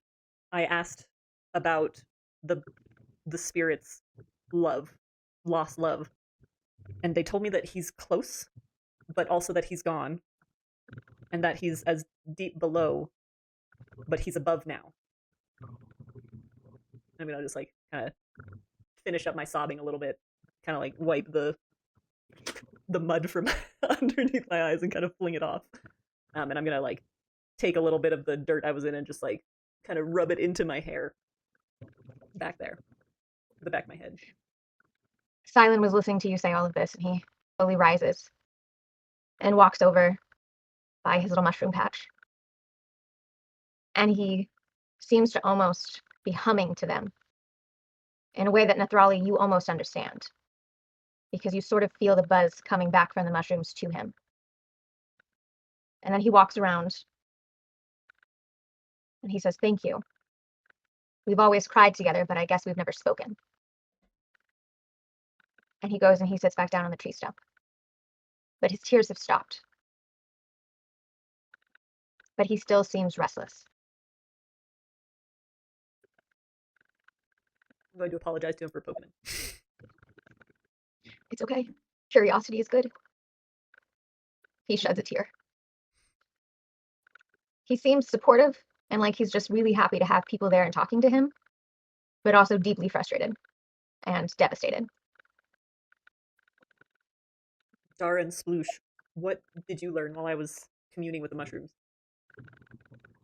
I asked about the spirit's lost love, and they told me that he's close, but also that he's gone, and that he's as deep below, but he's above now. I'm gonna just like kind of finish up my sobbing a little bit, kind of like wipe the mud from underneath my eyes and kind of fling it off. And I'm gonna like take a little bit of the dirt I was in and just like kind of rub it into my hair back there, the back of my head. Silent was listening to you say all of this, and he slowly rises and walks over by his little mushroom patch. And he seems to almost be humming to them in a way that Nethrali, you almost understand, because you sort of feel the buzz coming back from the mushrooms to him. And then he walks around and he says, "Thank you. We've always cried together, but I guess we've never spoken." And he goes and he sits back down on the tree stump. But his tears have stopped. But he still seems restless. I'm going to apologize to him for poking him. It's okay. Curiosity is good. He sheds a tear. He seems supportive and like he's just really happy to have people there and talking to him, but also deeply frustrated and devastated. Dara and Sploosh, what did you learn while I was communing with the mushrooms?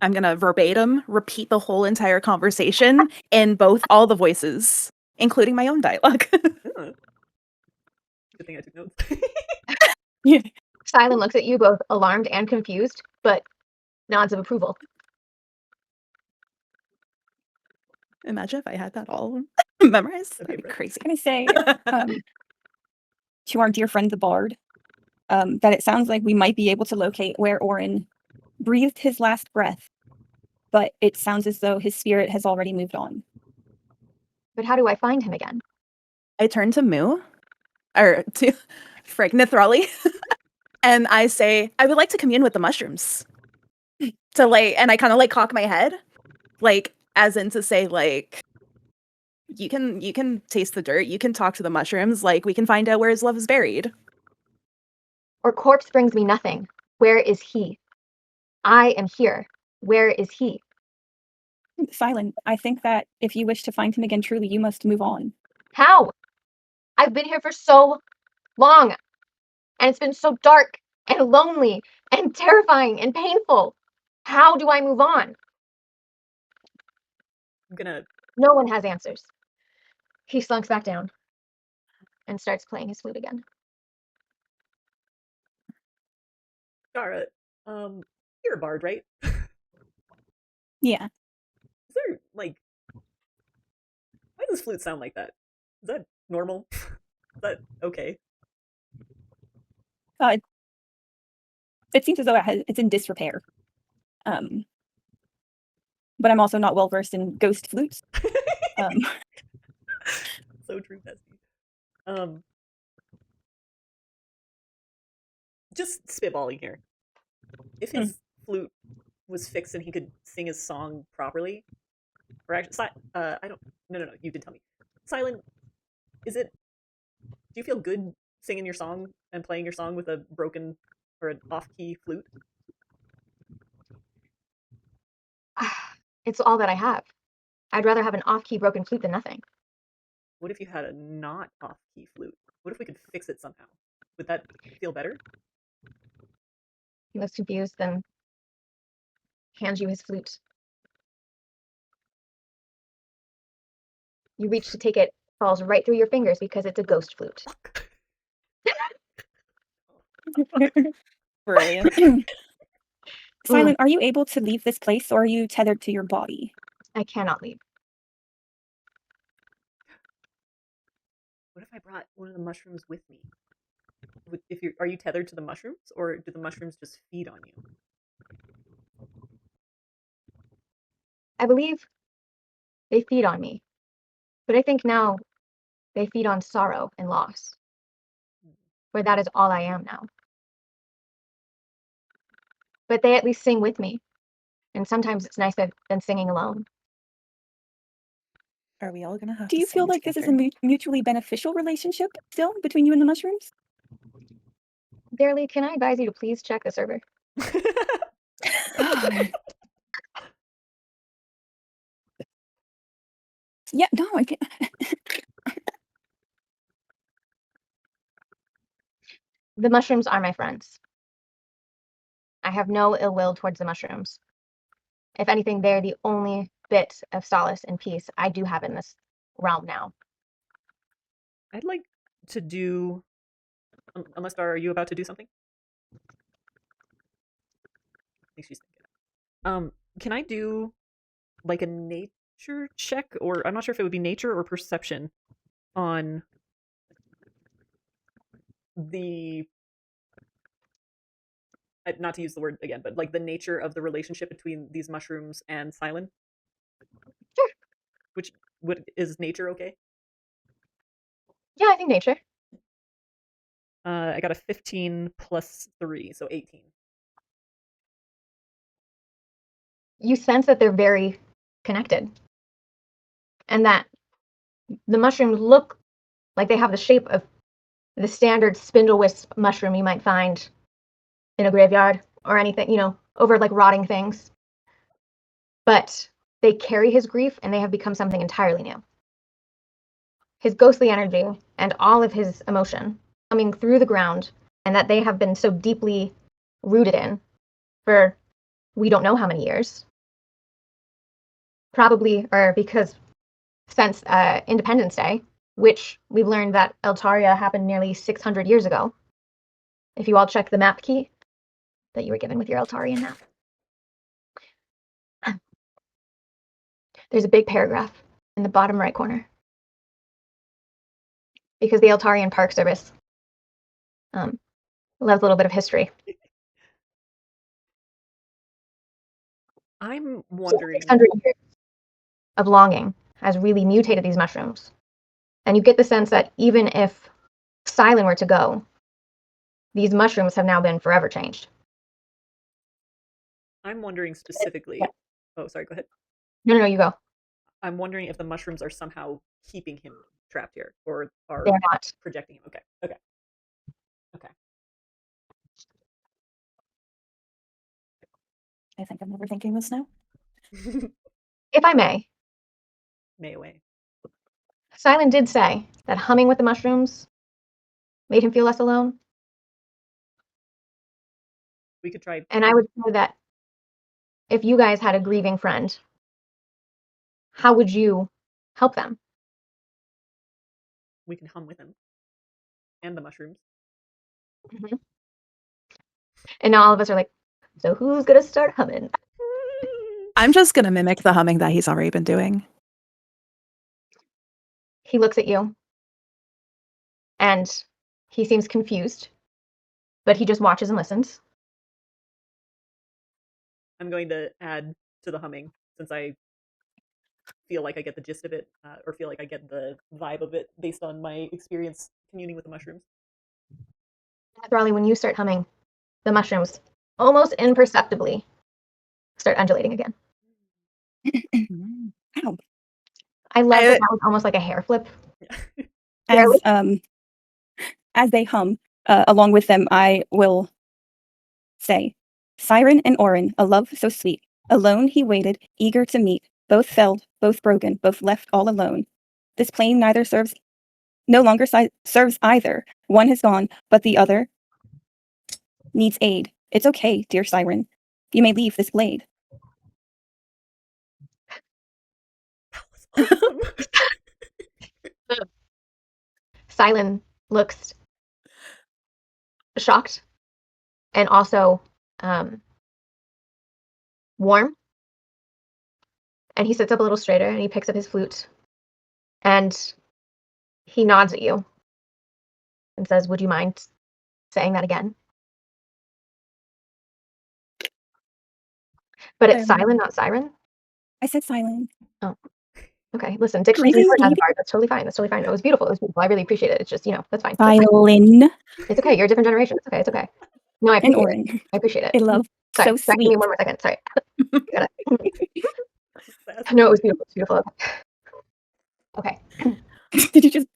I'm gonna verbatim repeat the whole entire conversation in all the voices, including my own dialogue. Huh. Good thing I took notes. Silent looks at you, both alarmed and confused, but nods of approval. Imagine if I had that all memorized. That'd be crazy. I'm gonna say to our dear friend the bard that it sounds like we might be able to locate where Orin breathed his last breath, but it sounds as though his spirit has already moved on. But how do I find him again? I turn to Moo, or to Nethrali, and I say, I would like to commune with the mushrooms. And I kind of cock my head, as in to say, you can taste the dirt, you can talk to the mushrooms, we can find out where his love is buried. Or corpse brings me nothing. Where is he? I am here. Where is he? Silent, I think that if you wish to find him again truly, you must move on. How? I've been here for so long, and it's been so dark and lonely and terrifying and painful. How do I move on? No one has answers. He slunks back down and starts playing his flute again. Dara, you're a bard, right? Yeah. Is there, why does this flute sound like that? Is that normal? Is that okay? It seems as though it's in disrepair. But I'm also not well versed in ghost flutes. So true, Bestie. Just spitballing here. If his flute was fixed and he could sing his song properly, or actually, I don't. No. You did tell me. Silent, do you feel good singing your song and playing your song with a broken or an off-key flute? It's all that I have. I'd rather have an off-key broken flute than nothing. What if you had a not off-key flute? What if we could fix it somehow? Would that feel better? He looks confused, then hands you his flute. You reach to take it, falls right through your fingers because it's a ghost flute. Brilliant. Silent, are you able to leave this place, or are you tethered to your body? I cannot leave. What if I brought one of the mushrooms with me? Are you tethered to the mushrooms, or do the mushrooms just feed on you? I believe they feed on me, but I think now they feed on sorrow and loss, where that is all I am now. But they at least sing with me, and sometimes it's nicer than singing alone. Are we all gonna have Do you feel like this is a mutually beneficial relationship still between you and the mushrooms? Daralei, can I advise you to please check the server? Yeah, no, I can't. The mushrooms are my friends. I have no ill will towards the mushrooms. If anything, they're the only bit of solace and peace I do have in this realm now. I'd like to do... Unless, Dara, are you about to do something? I think she's thinking. Can I do, a nature check? Or I'm not sure if it would be nature or perception on the... Not to use the word again, but, the nature of the relationship between these mushrooms and Silent? Sure. Is nature okay? Yeah, I think nature. I got a 15 plus 3, so 18. You sense that they're very connected, and that the mushrooms look like they have the shape of the standard spindle wisp mushroom you might find in a graveyard or anything, over rotting things. But they carry his grief, and they have become something entirely new. His ghostly energy and all of his emotion coming through the ground, and that they have been so deeply rooted in, for we don't know how many years. Probably, or because since Independence Day, which we've learned that Eltaria happened nearly 600 years ago. If you all check the map key that you were given with your Eltarian map, there's a big paragraph in the bottom right corner. Because the Eltarian Park Service loves a little bit of history. I'm wondering. 600 years of longing has really mutated these mushrooms. And you get the sense that even if Silent were to go, these mushrooms have now been forever changed. I'm wondering specifically. Yeah. Oh, sorry, go ahead. No, you go. I'm wondering if the mushrooms are somehow keeping him trapped here or are They're not. projecting him. Okay. I think I'm overthinking this now. If I may, Away. Silent did say that humming with the mushrooms made him feel less alone. We could try. And I would say that if you guys had a grieving friend, how would you help them? We can hum with him. And the mushrooms. Mm-hmm. And now all of us are like, so who's going to start humming? I'm just going to mimic the humming that he's already been doing. He looks at you. And he seems confused. But he just watches and listens. I'm going to add to the humming since I feel like I get the gist of it, or feel like I get the vibe of it based on my experience communing with the mushrooms. Nethrali, when you start humming, the mushrooms almost imperceptibly start undulating again. Ow. I love that was almost like a hair flip. As they hum, along with them, I will say, Siren and Orin, a love so sweet. Alone he waited, eager to meet. Both felled, both broken, both left all alone. This plain no longer serves either. One has gone, but the other needs aid. It's okay, dear Siren. You may leave this glade. That was awesome. Silen looks shocked and also warm. And he sits up a little straighter and he picks up his flute and he nods at you and says, would you mind saying that again? But it's Silen, not Siren? I said Silen. Oh. Okay, listen, diction's important as a bard. That's totally fine. It was beautiful. I really appreciate it. It's just, that's fine. Silen. It's okay. You're a different generation. It's okay. No, I appreciate it. I love Sorry, so sweet. give me 1 more second. Sorry. No, it was beautiful. It's beautiful. Okay. Did you just...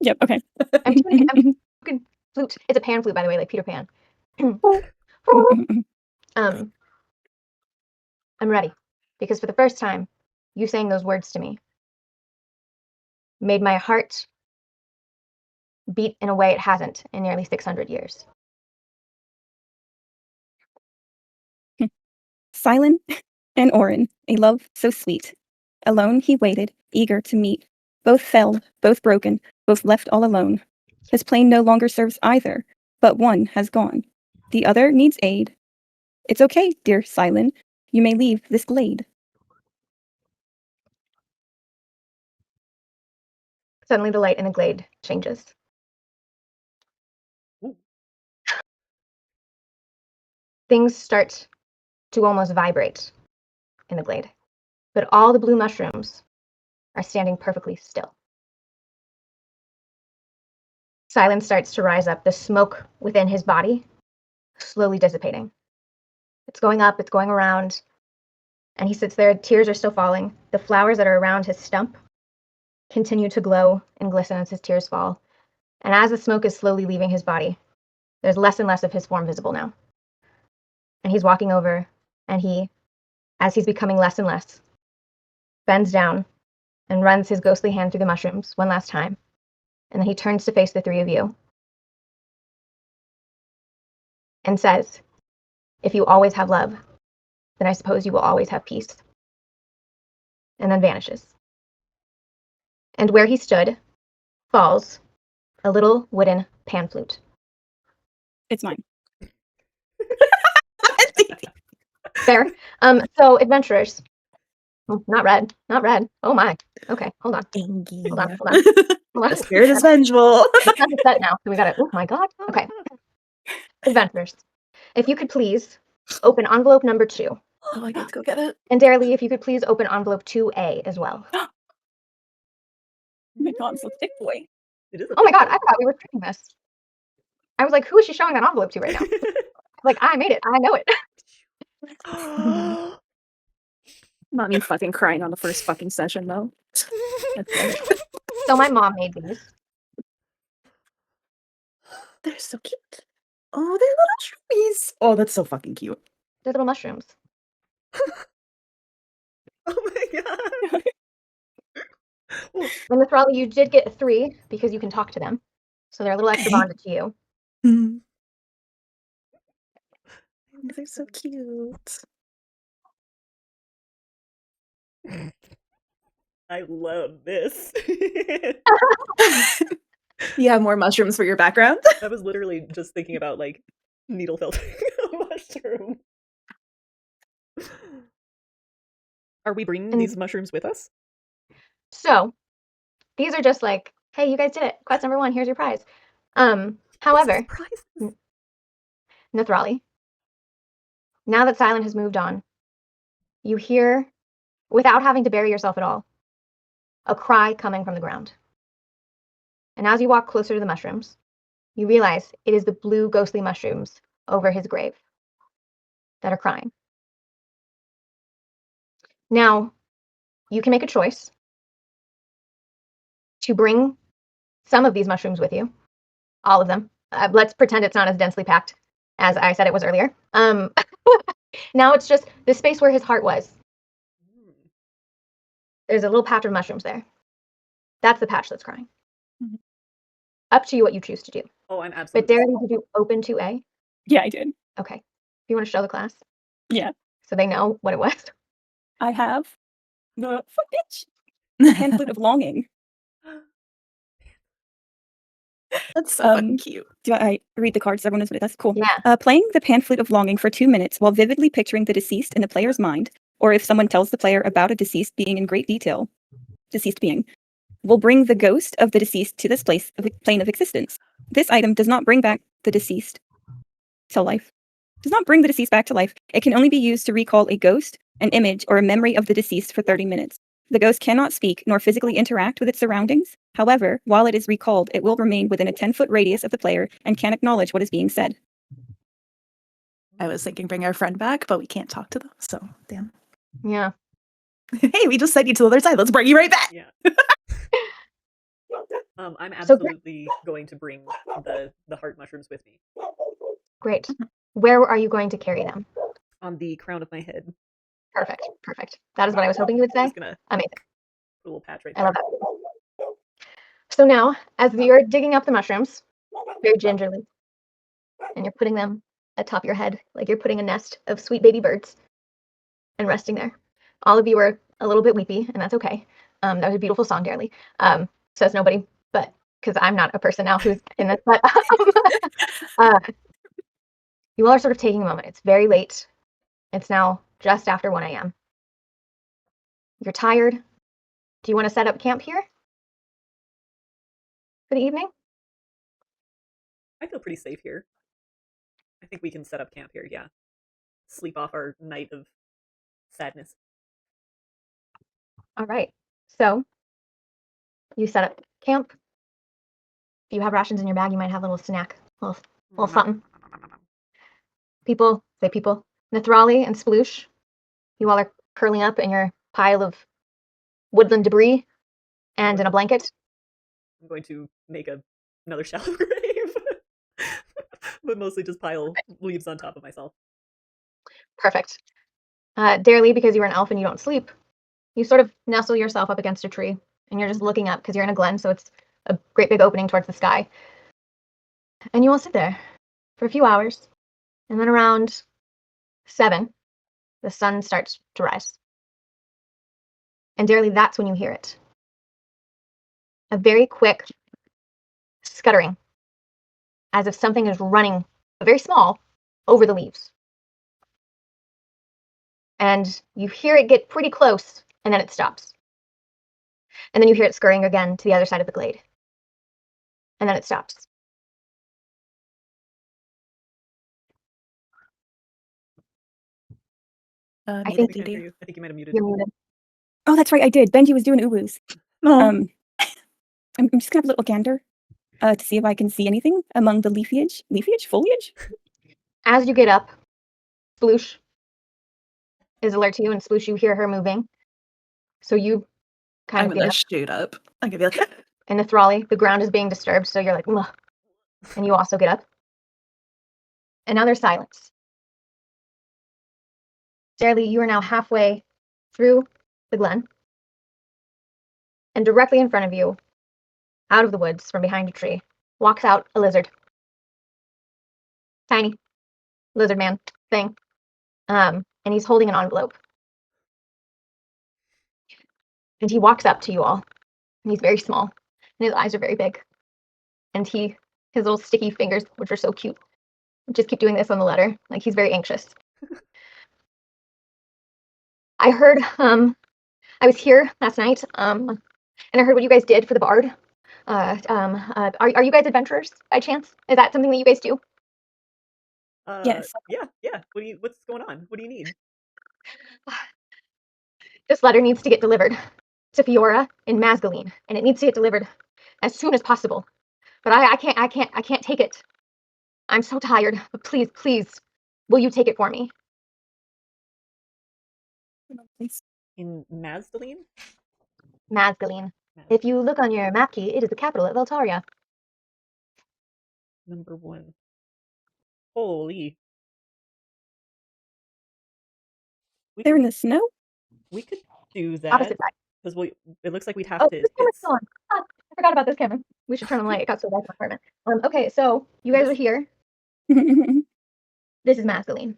Yep, okay. I'm doing flute. It's a pan flute, by the way, like Peter Pan. I'm ready. Because for the first time, you saying those words to me made my heart beat in a way it hasn't in nearly 600 years. Silen and Orin, a love so sweet. Alone he waited, eager to meet. Both felled, both broken, both left all alone. His plane no longer serves either, but one has gone. The other needs aid. It's okay, dear Silen. You may leave this glade. Suddenly the light in the glade changes. Ooh. Things start to almost vibrate in the glade, but all the blue mushrooms are standing perfectly still. Silence starts to rise up, the smoke within his body slowly dissipating. It's going up, it's going around, and he sits there, tears are still falling. The flowers that are around his stump continue to glow and glisten as his tears fall. And as the smoke is slowly leaving his body, there's less and less of his form visible now. And he's walking over, and he, as he's becoming less and less, bends down and runs his ghostly hand through the mushrooms one last time. And then he turns to face the three of you and says, If you always have love, then I suppose you will always have peace. And then vanishes. And where he stood falls a little wooden pan flute. It's mine. Fair. So adventurers. Oh, not red. Not red. Oh my. Okay, hold on. Hold on. Hold on. The spirit is vengeful. It's not set now, so we gotta. Oh my god. Okay. Adventurers, if you could please open envelope number 2. Oh, I get to go get it. And Daralei, if you could please open envelope 2A as well. Oh my god, it's a thick boy. It is a Oh my thick god, boy. I forgot we were doing this. I was like, who is she showing that envelope to right now? Like, I made it. I know it. Not me fucking crying on the first fucking session though. That's it. So my mom made these. They're so cute. Oh, they're little shroomies. Oh, that's so fucking cute. They're little mushrooms. Oh my god. Well, And Nethrali, you did get a 3 because you can talk to them. So they're a little extra Okay. bonded to you. Mm. They're so cute. I love this. You have more mushrooms for your background? I was literally just thinking about like needle felting a mushroom. Are we bringing And- these mushrooms with us? So these are just like, hey, you guys did it. Quest number 1, here's your prize. However, Surprises. Nethrali, now that Silent has moved on, you hear, without having to bury yourself at all, a cry coming from the ground. And as you walk closer to the mushrooms, you realize it is the blue ghostly mushrooms over his grave that are crying. Now, you can make a choice to bring some of these mushrooms with you, all of them. Let's pretend it's not as densely packed as I said it was earlier. Now it's just the space where his heart was. There's a little patch of mushrooms there. That's the patch that's crying. Mhm. Up to you what you choose to do. Oh, I'm But absolutely. Darren, did you open 2A? Yeah, I did. Okay. Do you want to show the class? Yeah. So they know what it was? I have the footage. Pamphlet of Longing. That's so fucking Um, cute. Do I read the cards? Everyone knows what it is. That's cool. Yeah. Playing the Pamphlet of Longing for 2 minutes while vividly picturing the deceased in the player's mind, or if someone tells the player about a deceased being in great detail, deceased being, will bring the ghost of the deceased to this plane of existence. This item does not bring back the deceased to life. Does not bring the deceased back to life. It can only be used to recall a ghost, an image, or a memory of the deceased for 30 minutes. The ghost cannot speak nor physically interact with its surroundings. However, while it is recalled, it will remain within a 10-foot radius of the player and can acknowledge what is being said. I was thinking bring our friend back, but we can't talk to them. So damn. Yeah. Hey, we just sent you to the other side. Let's bring you right back. Yeah. I'm So- absolutely going to bring the heart mushrooms with me Great. Where are you going to carry them? on the crown of my head. Perfect. Perfect. That is what I was hoping you would I'm say. just gonna Amazing. put a little patch right I there. love that. So now, as you're digging up the mushrooms, very gingerly, and you're putting them atop your head, like you're putting a nest of sweet baby birds and resting there. All of you are a little bit weepy, and that's okay. That was a beautiful song, Daralei. Says nobody, but because I'm not a person now who's in this, but you all are sort of taking a moment. It's very late. It's now just after 1 a.m. You're tired. Do you want to set up camp here for the evening? I feel pretty safe here. I think we can set up camp here, yeah. Sleep off our night of sadness. All right. So you set up camp. If you have rations in your bag, you might have a little snack, a little something. People, Nethrali and Sploosh, you all are curling up in your pile of woodland debris and in a blanket. I'm going to make another shallow grave. But mostly just pile leaves on top of myself. Perfect. Daralei, because you're an elf and you don't sleep, you sort of nestle yourself up against a tree and you're just looking up because you're in a glen, so it's a great big opening towards the sky. And you all sit there for a few hours. And then around 7, the sun starts to rise. And Daralei, that's when you hear it. A very quick scuttering, as if something is running, very small, over the leaves. And you hear it get pretty close, and then it stops. And then you hear it scurrying again to the other side of the glade. And then it stops. I Muted think I can't Judy. hear you. I think you might have muted. you're muted. Oh, that's right. I did. Benji was doing uwus. Oh, I'm just gonna have a little gander to see if I can see anything among the leafage, foliage. As you get up, Sploosh is alert to you, and Sploosh, you hear her moving. So you kind I'm of get gonna up. shoot up. I'm gonna be like, And Nethrali, the ground is being disturbed, so you're like, ugh. And you also get up. And now there's silence. Daralei, you are now halfway through the glen. And directly in front of you, out of the woods from behind a tree, walks out a lizard. Tiny lizard man thing. And he's holding an envelope. And he walks up to you all. And he's very small. And his eyes are very big. And his little sticky fingers, which are so cute, just keep doing this on the letter. Like, he's very anxious. I heard, I was here last night, and I heard what you guys did for the bard. Are you guys adventurers by chance? Is that something that you guys do? Yes. Yeah. What's going on? What do you need? This letter needs to get delivered to Fiora in Mazgaline, and it needs to get delivered as soon as possible. But I can't take it. I'm so tired. But please, will you take it for me? Please. In Mazdaline? Mazgaline. If you look on your map key, it is the capital of Eltaria. Number 1. Holy. They're in the snow. We could do that Opposite side. because it looks like we'd have Oh, to. this camera's still on. Ah, I forgot about this camera. We should turn on the light. It got so dark in my apartment. Okay, so you guys are here. This is Mazgaline.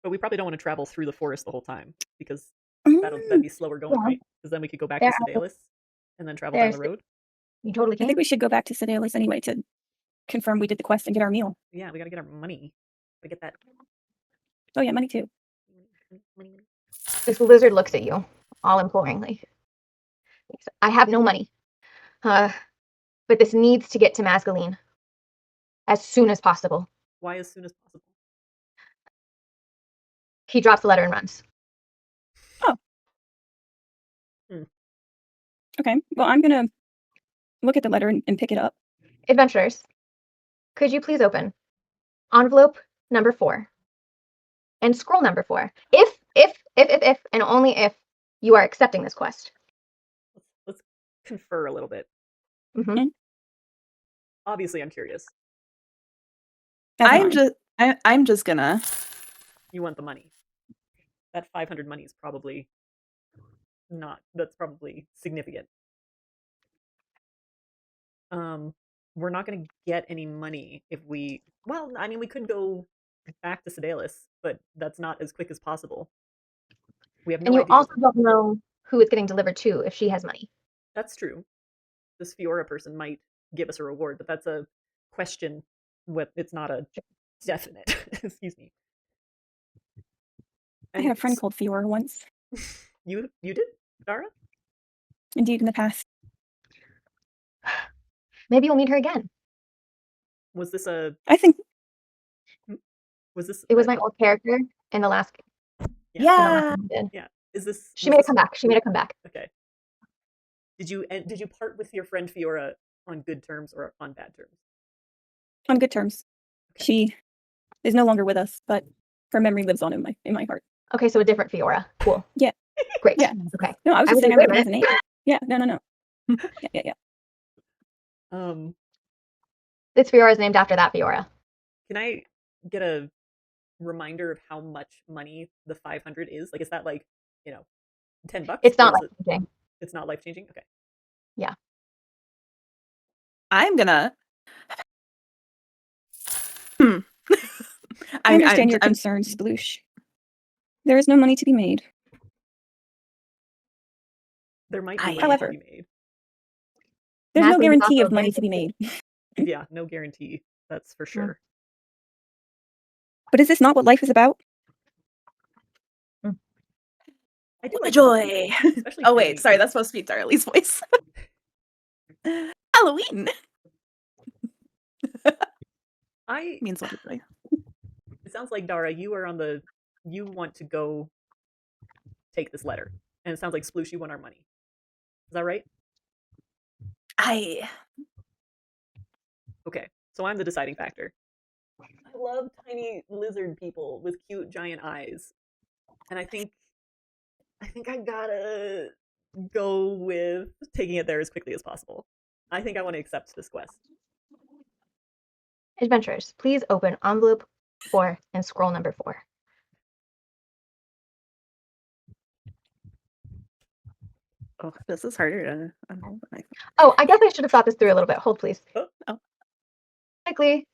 But we probably don't want to travel through the forest the whole time because that'd be slower going, Yeah. right? Because then we could go back There to are- Sedalis and then travel down the there's- road. You totally I can. think we should go back to Sedalis anyway to confirm we did the quest and get our meal. Yeah, we gotta get our money. We get that Oh yeah, money too. money. This lizard looks at you, all imploringly. I have no money. But this needs to get to Mazgaline as soon as possible. Why as soon as possible? He drops the letter and runs. Okay. Well, I'm gonna look at the letter and pick it up. Adventurers, could you please open envelope number 4 and scroll number 4? If, and only if you are accepting this quest. Let's confer a little bit. Mhm. Obviously, I'm curious. As am I'm I. just, I'm just gonna. You want the money. That 500 money is probably not. That's probably significant. We're not going to get any money if we. Well, I mean, we could go back to Sedalis, but that's not as quick as possible. We have no And you idea. also don't know who it's getting delivered to if she has money. That's true. This Fiora person might give us a reward, but that's a question. It's not a definite. Excuse me. I had a friend called Fiora once. You did, Dara? Indeed, in the past. Maybe you'll meet her again. Was this a? I think Was this? It was my old character in the last. Yeah. in the last Yeah. one we did. Yeah. Is this? She was made a this- comeback. She made a comeback. Okay. Did you part with your friend Fiora on good terms or on bad terms? on good terms. Okay. She is no longer with us, but her memory lives on in my heart. Okay, so a different Fiora. Cool. Yeah. Great. Yeah. Okay. No, I was I just was saying I like, wait a recognize the name. Yeah. No. Yeah. This Fiora is named after that Fiora. Can I get a reminder of how much money the 500 is? Like, is that like, $10? It's not Or is life changing. It's not life changing. Okay. I'm gonna. I understand your I'm concerns, Sploosh. There is no money to be made. There might be I- money However- to be made. There's no Masley's guarantee also of money very to be made. Yeah, no guarantee. That's for sure. But is this not what life is about? I do The like joy. especially Oh wait, family sorry, groups. that's supposed to be Darley's voice. Halloween I means what joy. It sounds like Dara, you want to go take this letter. And it sounds like Sploosh, you want our money. Is that right? Okay. So I'm the deciding factor. I love tiny lizard people with cute giant eyes. And I think I gotta go with taking it there as quickly as possible. I think I want to accept this quest. Adventurers, please open envelope 4 and scroll number 4. Oh, this is harder to unroll than I thought. Oh, I guess I should have thought this through a little bit. Hold, please. Oh. Technically,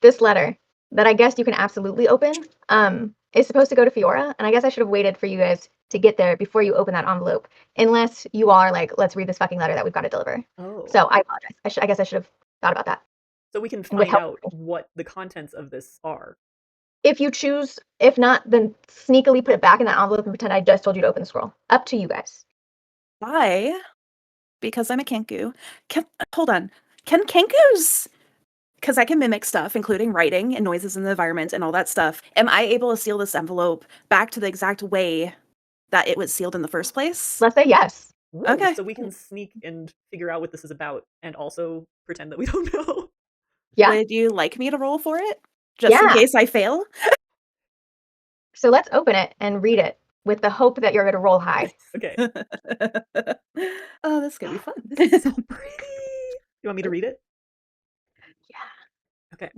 this letter that I guess you can absolutely open is supposed to go to Fiora, and I guess I should have waited for you guys to get there before you open that envelope, unless you are like, let's read this fucking letter that we've got to deliver. Oh. So I apologize. I guess I should have thought about that. So we can with find help. out what the contents of this are. If you choose, if not, then sneakily put it back in that envelope and pretend I just told you to open the scroll. Up to you guys. Why? Because I'm a Kenku. Hold on. Can Kenkus, because I can mimic stuff, including writing and noises in the environment and all that stuff, am I able to seal this envelope back to the exact way that it was sealed in the first place? Let's say yes. Ooh, Okay. So we can sneak and figure out what this is about and also pretend that we don't know. Yeah. Would you like me to roll for it? Just in Yeah. case I fail? So let's open it and read it with the hope that you're going to roll high. Okay. Oh, this could be fun. This is so pretty. You want me to read it? Yeah. Okay.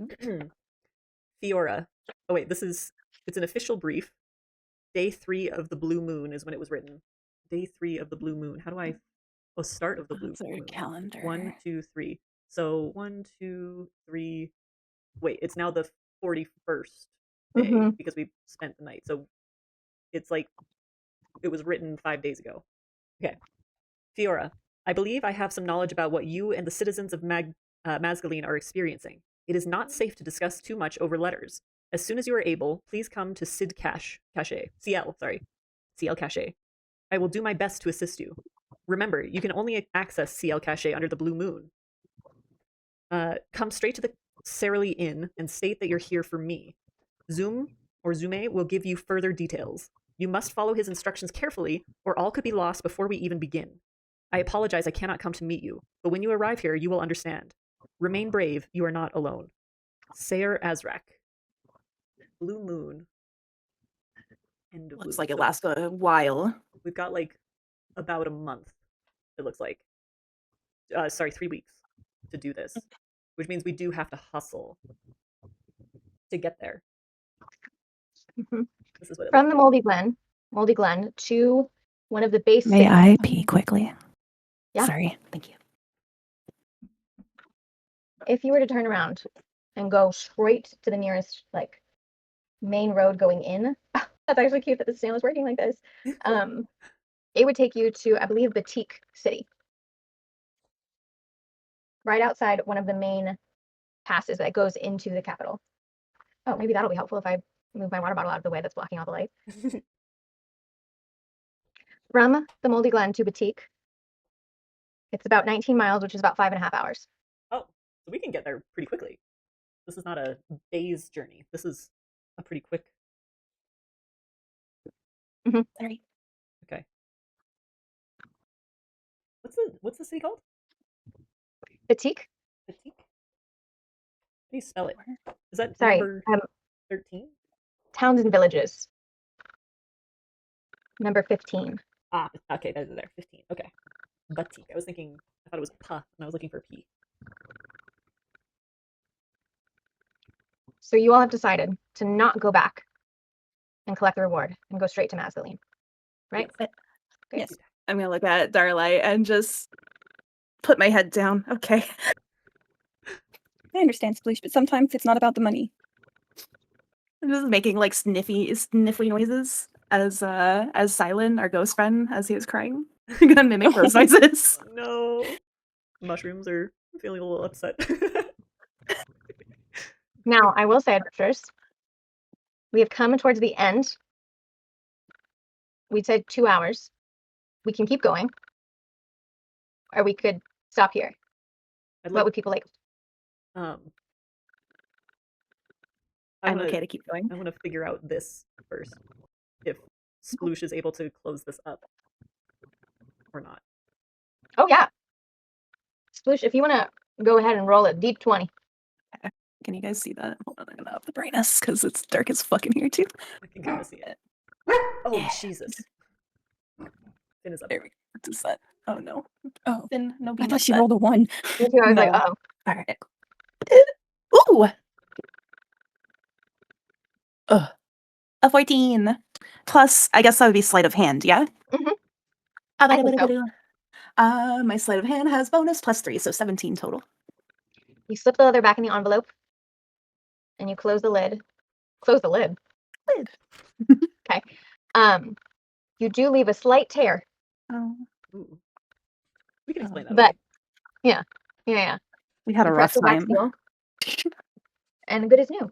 Fiora. Oh wait, it's an official brief. Day 3 of the blue moon is when it was written. Day 3 of the blue moon. How do I start of the blue That's our moon. calendar. 1, 2, 3. So 1, 2, 3. Wait, it's now the 41st day Mhm. because we spent the night. So it's like it was written 5 days ago. Okay. Fiora, I believe I have some knowledge about what you and the citizens of Mazgaline are experiencing. It is not safe to discuss too much over letters. As soon as you are able, please come to CL Cache. I will do my best to assist you. Remember, you can only access CL Cache under the blue moon. Come straight to the Daralei Inn and state that you're here for me. Zume will give you further details. You must follow his instructions carefully, or all could be lost before we even begin. I apologize I cannot come to meet you, but when you arrive here, you will understand. Remain brave, you are not alone. Sayer Azrak. Blue moon. End of Looks blue like it moon. lasts a while. We've got like about a month, it looks like. 3 weeks to do this, which means we do have to hustle to get there. Mhm. This is what it From looks the Moldy Glen to one of the base May cities. I pee quickly? Yeah. Sorry. Thank you. If you were to turn around and go straight to the nearest like main road going in, that's actually cute that the snail is working like this. It would take you to, I believe, Batik City, right outside one of the main passes that goes into the capital. Oh, maybe that'll be helpful if I move my water bottle out of the way that's blocking all the light. like. From the Moldy Glen to Batik, it's about 19 miles, which is about 5.5 hours. Oh, so we can get there pretty quickly. This is not a day's journey. This is a pretty quick. Sorry. Okay. What's the city called? Batik? Batik? How do you spell it? Is that Sorry, number 13? towns and villages. Number 15. Ah, okay, there. 15. Okay. Batik. I thought it was pa, and I was looking for P. So you all have decided to not go back and collect the reward and go straight to Mazgaline, right? Yes. Great. Yes. I'm gonna look at Daralei and just put my head down. Okay. I understand, Sploosh, but sometimes it's not about the money. I'm just making like sniffly noises. as Silent, our ghost friend, as he was crying. I'm gonna mimic those noises. No. Mushrooms are feeling a little upset. Now, I will say, adventurers, we have come towards the end. We'd say 2 hours. We can keep going, or we could stop here. What would people like? I I'm wanna, okay to keep going. I want to figure out this first. If Sploosh is able to close this up or not. Oh yeah, Sploosh, if you want to go ahead and roll a deep 20. Can you guys see that? Hold on, I'm gonna up the brightness because it's dark as fucking here too. I can kind of see it. Oh, Yeah. Jesus. Finn is up. There we go. What is that? Oh no. Oh, Finn, no I beam thought she upset. rolled a 1. Me too. I was like, No. oh, All right. Ooh. Ugh. A 14. Plus, I guess that would be sleight of hand, yeah? Mhm. Ah, I think so. my sleight of hand has bonus +3, so 17 total. You slip the leather back in the envelope, and you close the lid. Close the lid. Lid. Okay. You do leave a slight tear, Oh, Ooh. We can explain that. but Okay. yeah. we had a You rough press the back time. seal, and good as new.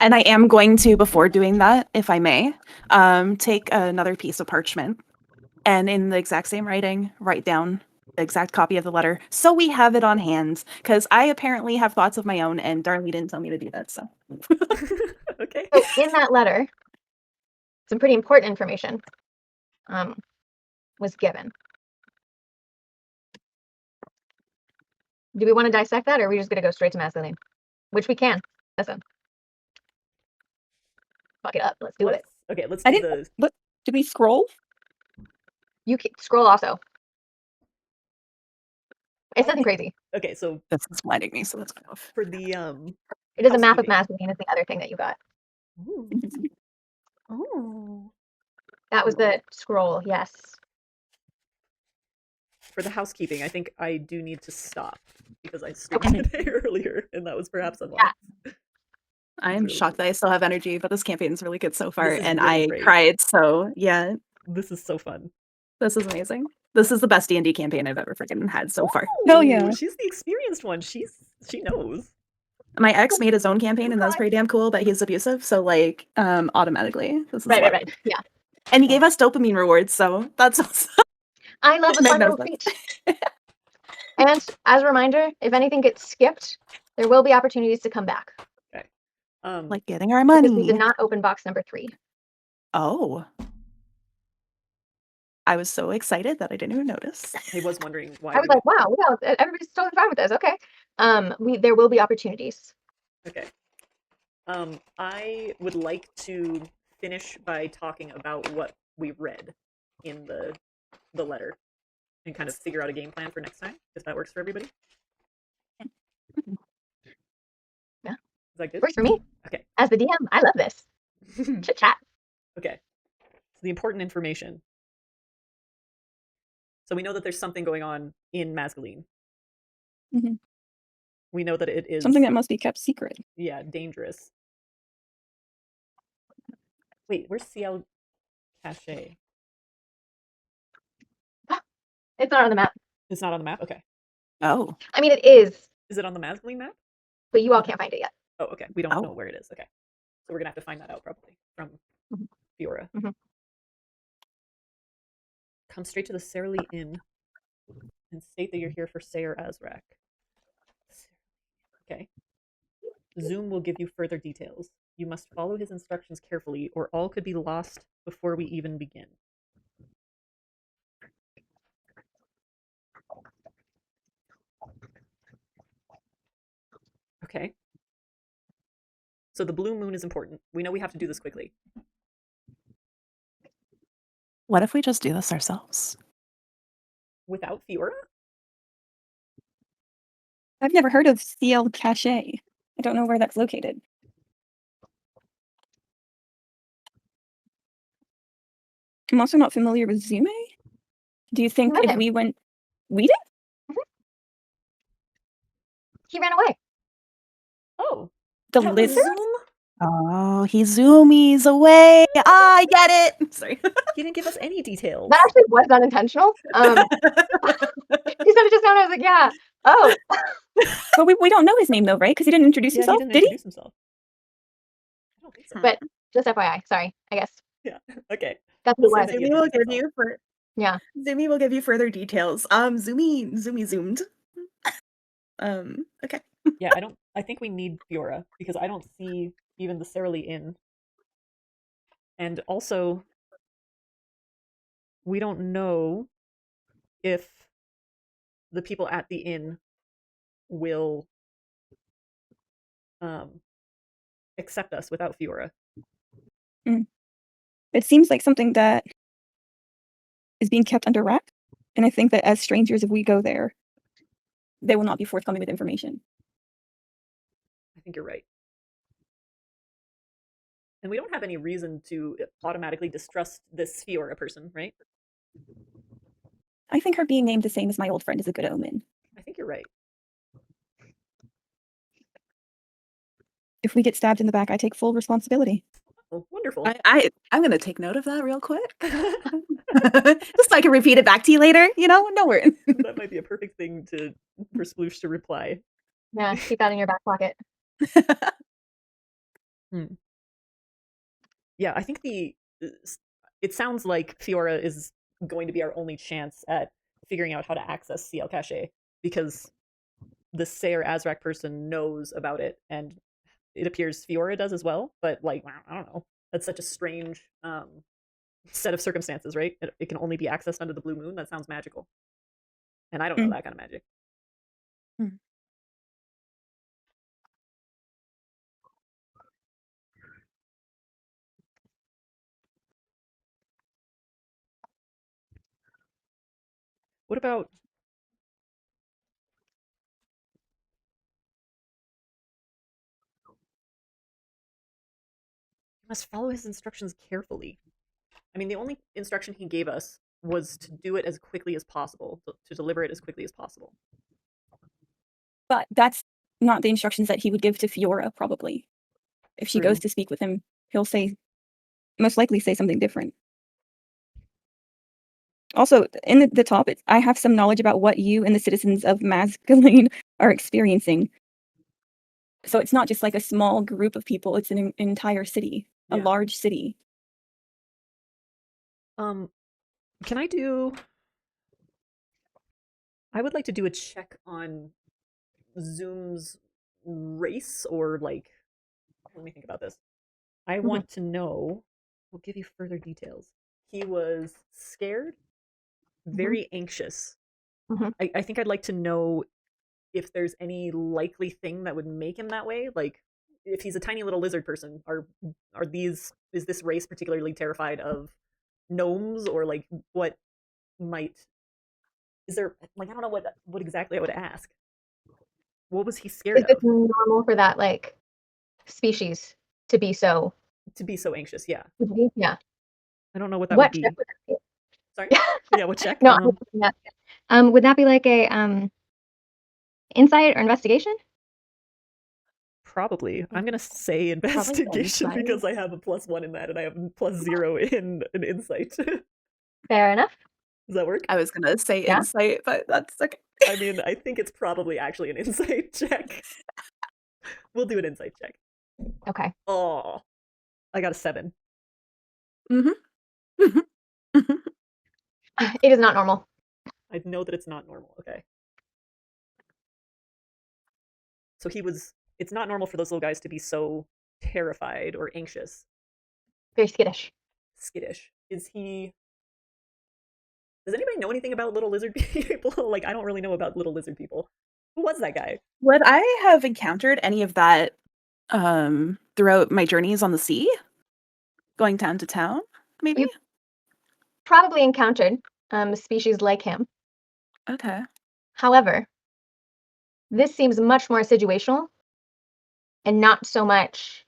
And I am going to, before doing that, if I may, take another piece of parchment and in the exact same writing, write down the exact copy of the letter so we have it on hand. Because I apparently have thoughts of my own, and Darlene didn't tell me to do that. So, Okay. So in that letter, some pretty important information was given. Do we want to dissect that, or are we just going to go straight to masculine? Which we can. Listen. Fuck it up. Let's do it. Let's I do didn't. the. What? Did we scroll? You can scroll also. It's nothing crazy. Okay, so this is blinding me, so let's go off. for the It is a map of housekeeping. masculine is the other thing that you got. Ooh. Oh. That was the scroll, yes. For the housekeeping, I think I do need to stop because I streamed today earlier, and that was perhaps unwise. I am really shocked that I still have energy, but this campaign is really good so far, This is and really I great. cried. So yeah, This is so fun. this is amazing. This is the best D&D campaign I've ever freaking had so far. Hell yeah. Ooh, she's the experienced one. She knows. My ex made his own campaign, and that was pretty damn cool. But he's abusive, so like automatically, this is Right. Yeah. And he gave us dopamine rewards, so that's awesome. I love a fun little Magnificent. feat. And as a reminder, if anything gets skipped, there will be opportunities to come back. Okay. Like getting our Because we money. did not open box number 3. Oh. I was so excited that I didn't even notice. I was wondering why. I was like, wow, everybody's totally fine with this. Okay. There will be opportunities. Okay. I would like to finish by talking about what we read in the letter and kind of figure out a game plan for next time, if that works for everybody. Yeah. Is that good? Works for me. Okay. As the DM, I love this. Chit chat. Okay. So the important information. So we know that there's something going on in Masgaline. Mm-hmm. We know that it is something that must be kept secret. Yeah, dangerous. Wait, where's CL Cache? It's not on the map. It's not on the map? Okay. Oh. I mean, it is. Is it on the Masgaline map? But you all can't find it yet. Oh, okay. We don't know where it is. Okay. So we're going to have to find that out probably from Fiora. Mm-hmm. Come straight to the Daralei Inn and state that you're here for Sayer Azrak. Okay. Zoom will give you further details. You must follow his instructions carefully, or all could be lost before we even begin. Okay. So the blue moon is important. We know we have to do this quickly. What if we just do this ourselves? Without Fiora? I've never heard of CL Cache. I don't know where that's located. I'm also not familiar with Zume. Do you think if we went... We did? Mm-hmm. He ran away. Oh. The that lizard? Was Zoom? Oh, he zoomies away. Ah, I get it. Sorry. He didn't give us any details. That actually was not intentional. He said it just now, and I was like, yeah. Oh, But we don't know his name though, right? Because he didn't introduce Yeah, he himself, didn't did he? introduce himself. I don't think so. but just FYI. Sorry. I guess Yeah. Okay. that's what it We'll was. say that he Zoomy will introduced give himself. you Yeah. Zoomy will give you further details. Zoomy zoomed. Okay. Yeah, I think we need Fiora because I don't see even the Daralei inn. And also, we don't know if the people at the inn will accept us without Fiora. It seems like something that is being kept under wraps. And I think that as strangers, if we go there, they will not be forthcoming with information. I think you're right. And we don't have any reason to automatically distrust this Fiora person, right? I think her being named the same as my old friend is a good omen. I think you're right. If we get stabbed in the back, I take full responsibility. Oh, wonderful. I'm gonna take note of that real quick. Just so I can repeat it back to you later, no worries. That might be a perfect thing for Sploosh to reply. Yeah. Keep that in your back pocket. Yeah, I think it sounds like Fiora is going to be our only chance at figuring out how to access CL Cache because the Sayer Azrak person knows about it, and it appears Fiora does as well. But like, I don't know. That's such a strange set of circumstances, right? It can only be accessed under the blue moon. That sounds magical, and I don't know that kind of magic. What about you must follow his instructions carefully. I mean, the only instruction he gave us was to do it as quickly as possible, to deliver it as quickly as possible. But that's not the instructions that he would give to Fiora, probably. If she goes True. to speak with him, he'll most likely say something different. Also, in the top, I have some knowledge about what you and the citizens of Masculine are experiencing. So it's not just like a small group of people, it's an entire city, a Yeah. large city. Can I would like to do a check on Zoom's race or like let me think about this. I want to know, we'll give you further details. He was scared, very anxious. I think I'd like to know if there's any likely thing that would make him that way. Like if he's a tiny little lizard person, is this race particularly terrified of gnomes or like what might is there like I don't know what exactly I would ask. What was he scared Is it of? normal for that like species to be so Anxious? Yeah. Yeah. I don't know what that What would be. check would that be? Sorry. Yeah, what check? No, would that be like a insight or investigation? Probably. I'm gonna say investigation insight. because I have a +1 in that and I have +0 in an insight. Fair enough. Does that work? I was gonna say Yeah. insight, but that's okay. I mean, I think it's probably actually an insight check. We'll do an insight check. Okay. Oh, I got a 7. It is not normal. I know that it's not normal. Okay. So it's not normal for those little guys to be so terrified or anxious. Very skittish. Skittish. Does anybody know anything about little lizard people? Like, I don't really know about little lizard people. Who was that guy? Would I have encountered any of that throughout my journeys on the sea? Going town to town, maybe? You probably encountered a species like him. Okay. However, this seems much more situational and not so much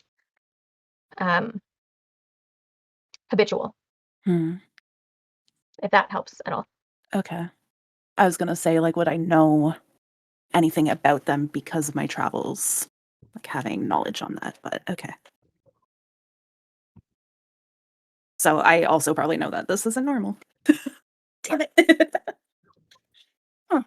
habitual, if that helps at all. Okay. I was gonna say, like, would I know anything about them because of my travels? Like, having knowledge on that, but okay. So I also probably know that this isn't normal. Damn it. Huh.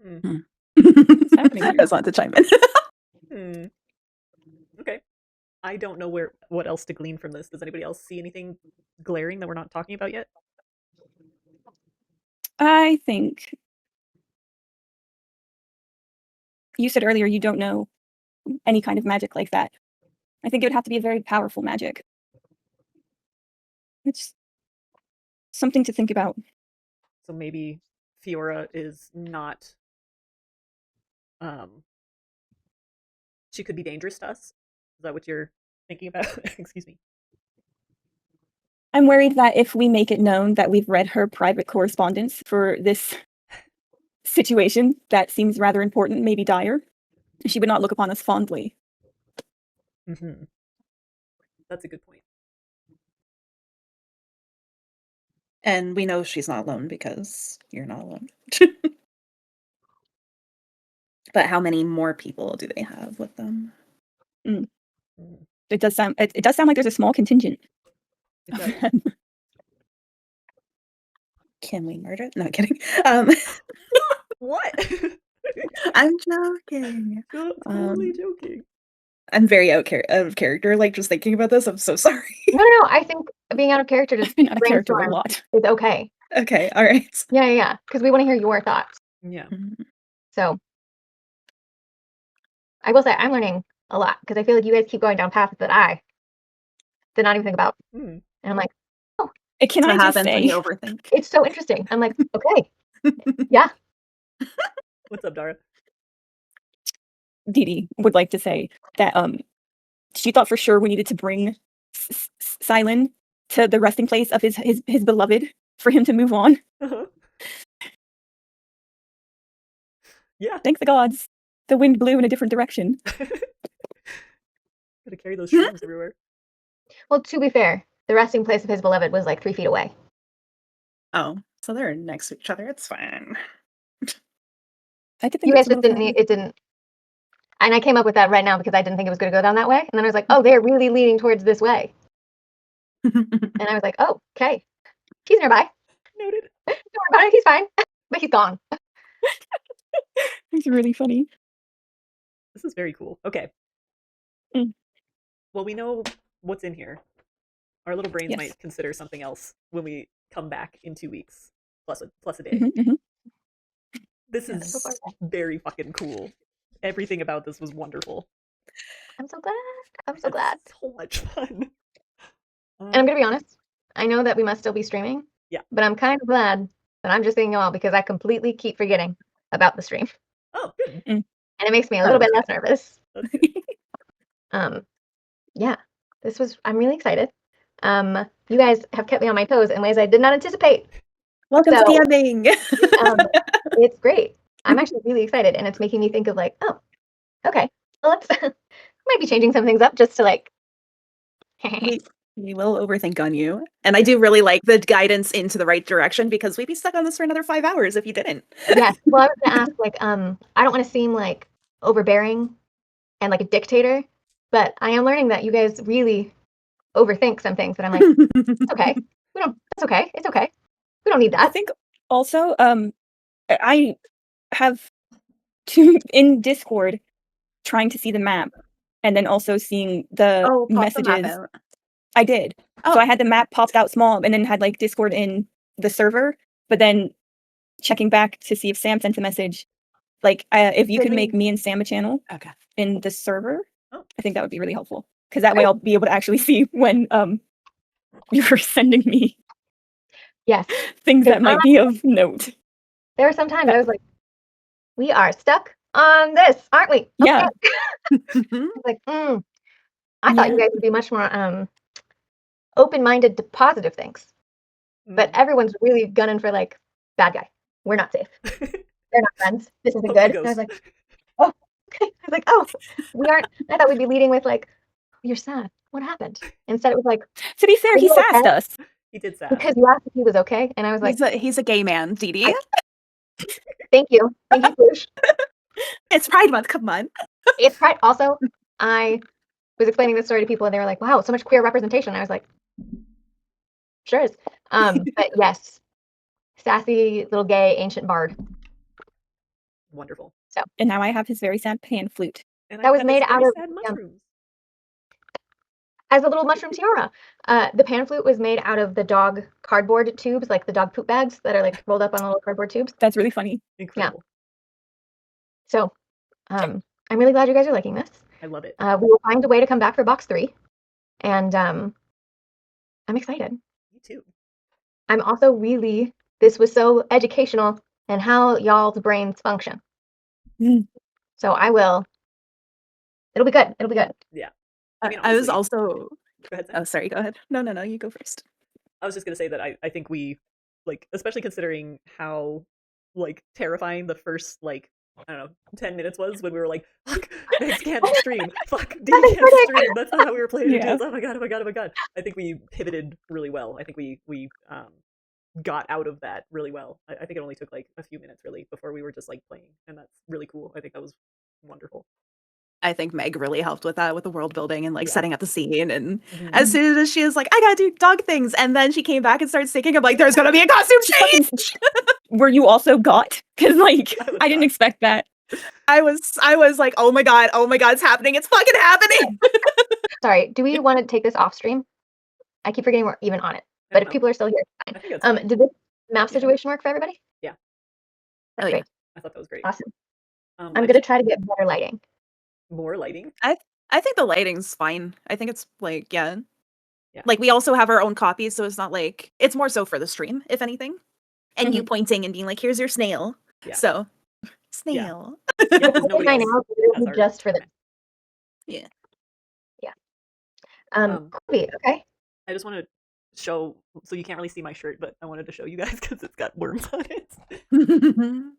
Hmm. happening here? I just wanted to chime in. Hmm. Okay. I don't know what else to glean from this. Does anybody else see anything glaring that we're not talking about yet? I think you said earlier you don't know any kind of magic like that. I think it would have to be a very powerful magic. It's something to think about. So maybe Fiora is not she could be dangerous to us. Is that what you're thinking about? Excuse me. I'm worried that if we make it known that we've read her private correspondence for this situation that seems rather important, maybe dire, she would not look upon us fondly. Mm-hmm. That's a good point. And we know she's not alone because you're not alone. But how many more people do they have with them? Mm. It does sound like there's a small contingent. It does. Can we murder? No, kidding. What? I'm joking. Totally joking. I'm very out of character, like just thinking about this. I'm so sorry. No, I think being out of character I've just been out of character a brainstorm lot. is okay. Okay, all right. Yeah, because we want to hear your thoughts. Yeah. So I will say I'm learning a lot because I feel like you guys keep going down paths that I did not even think about, Hmm. and I'm like, Can What I just happens when you say, overthink? it's so interesting. I'm like, okay, yeah. What's up, Dara? Dee Dee would like to say that she thought for sure we needed to bring Silent to the resting place of his beloved for him to move on. Uh-huh. Yeah. Thank the gods. The wind blew in a different direction. Gotta carry those shrooms everywhere. Well, to be fair, the resting place of his beloved was like 3 feet away. Oh, so they're next to each other. It's fine. I did think You it guys was a just little didn't. further. It didn't. And I came up with that right now because I didn't think it was going to go down that way. And then I was like, oh, they're really leaning towards this way. And I was like, oh, okay. He's nearby. Noted. Don't worry about it. He's fine. But he's gone. It's really funny. This is very cool. Okay. Mm. Well, we know what's in here. Our little brains Yes. might consider something else when we come back in 2 weeks, plus a day. Mm-hmm. This Yes. is very fucking cool. Everything about this was wonderful. I'm so glad. I'm so glad. So much fun. And I'm going to be honest. I know that we must still be streaming. Yeah. But I'm kind of glad that I'm just saying y'all because I completely keep forgetting about the stream. Oh, good. And it makes me a little bit less nervous. That's good. Yeah. I'm really excited. You guys have kept me on my toes in ways I did not anticipate. Welcome to So- DMing. It's great. I'm actually really excited, and it's making me think of like, oh, okay, well, let's might be changing some things up just to like. We will overthink on you. And I do really like the guidance into the right direction because we'd be stuck on this for another 5 hours if you didn't. Yes. Well, I was gonna ask like, I don't want to seem like overbearing and like a dictator, but I am learning that you guys really overthink some things. That I'm like, okay, That's okay. It's okay. We don't need I that. think also I have to in Discord trying to see the map and then also seeing the messages. I did. Oh. So I had the map popped out small and then had like Discord in the server, but then checking back to see if Sam sent a message. Like if you could make me and Sam a channel in the server, I think that would be really helpful. Because that way I'll be able to actually see when you were sending me things that might be of note. There were some times I was like, we are stuck on this, aren't we? Yeah. I was like, I thought you guys would be much more open-minded to positive things. But everyone's really gunning for like, bad guy. We're not safe. They're not friends. This isn't good. And I was like, oh, okay. I was like, oh, we aren't. I thought we'd be leading with like, you're sad. What happened? Instead, it was like, to be fair, he sassed us. He did sass. Because you asked if he was okay, and I was like, he's a gay man, Dee Dee. Thank you, Sploosh. It's Pride Month. Come on. It's Pride. Also, I was explaining this story to people, and they were like, "Wow, so much queer representation." I was like, "Sure is." But yes, sassy little gay ancient bard. Wonderful. And now I have his very sad pan flute. And That I was have made his out very of sad mushrooms. as a little mushroom tiara. The pan flute was made out of the dog cardboard tubes, like the dog poop bags that are like rolled up on little cardboard tubes. That's really funny. Incredible. So, I'm really glad you guys are liking this. I love it. We will find a way to come back for box 3, and I'm excited. Me too. I'm also really. This was so educational and how y'all's brains function. Mm. So I will. It'll be good. It'll be good. Yeah. I, mean, I was honestly- also. Go ahead, Sam. Oh, sorry. Go ahead. No, you go first. I was just gonna say that I think we, like, especially considering how, like, terrifying the first, like, I don't know, 10 minutes was when we were like, fuck, Megs can't stream. Fuck, D can't stream. That's not how we were playing it. Yeah. Oh my god, oh my god, oh my god. I think we pivoted really well. I think we got out of that really well. I think it only took like a few minutes really before we were just like playing, and that's really cool. I think that was wonderful. I think Meg really helped with that, with the world building and like Yeah. setting up the scene. And Mhm. as soon as she was like, I gotta do dog things, and then she came back and started singing, I'm like, there's gonna be a costume change. Were you also got? Because like I was I didn't got. expect that. I was like, oh my god, it's happening, it's fucking happening. Sorry. Do we want to take this off stream? I keep forgetting we're even on it. But if people are still here, I fine. think that's fine. Did this map Yeah. situation work for everybody? Yeah. That's Oh, great. I thought that was great. Awesome. I I'm gonna just- try to get better lighting. more lighting. I think the lighting's fine. I think it's like, yeah. Yeah. Like we also have our own copies, so it's not like, it's more so for the stream, if anything. And you pointing and being like, here's your snail. Yeah. So snail. Yeah, because It's nobody fine else now, but it'll has be our just for this. Yeah. Colby, okay. I just want to show, so you can't really see my shirt, but I wanted to show you guys because it's got worms on it.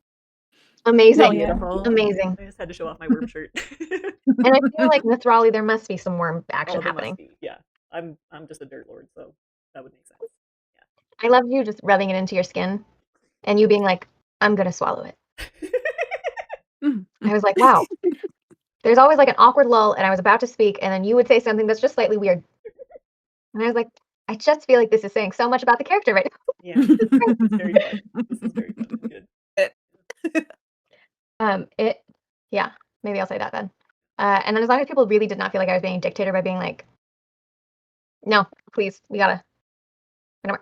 Amazing. Oh, yeah. Amazing. I just had to show off my worm shirt. And I feel like Nethrali, there must be some worm action Oh, there happening. must be. Yeah, I'm just a dirt lord, so that would make sense. I love you just rubbing it into your skin and you being like, I'm gonna swallow it. I was like, wow. There's always like an awkward lull, and I was about to speak, and then you would say something that's just slightly weird. And I was like, I just feel like this is saying so much about the character right now. Yeah, it's very fun. This is very fun. Good. Yeah, maybe I'll say that then. And then as long as people really did not feel like I was being a dictator by being like, no, please, we gotta. No,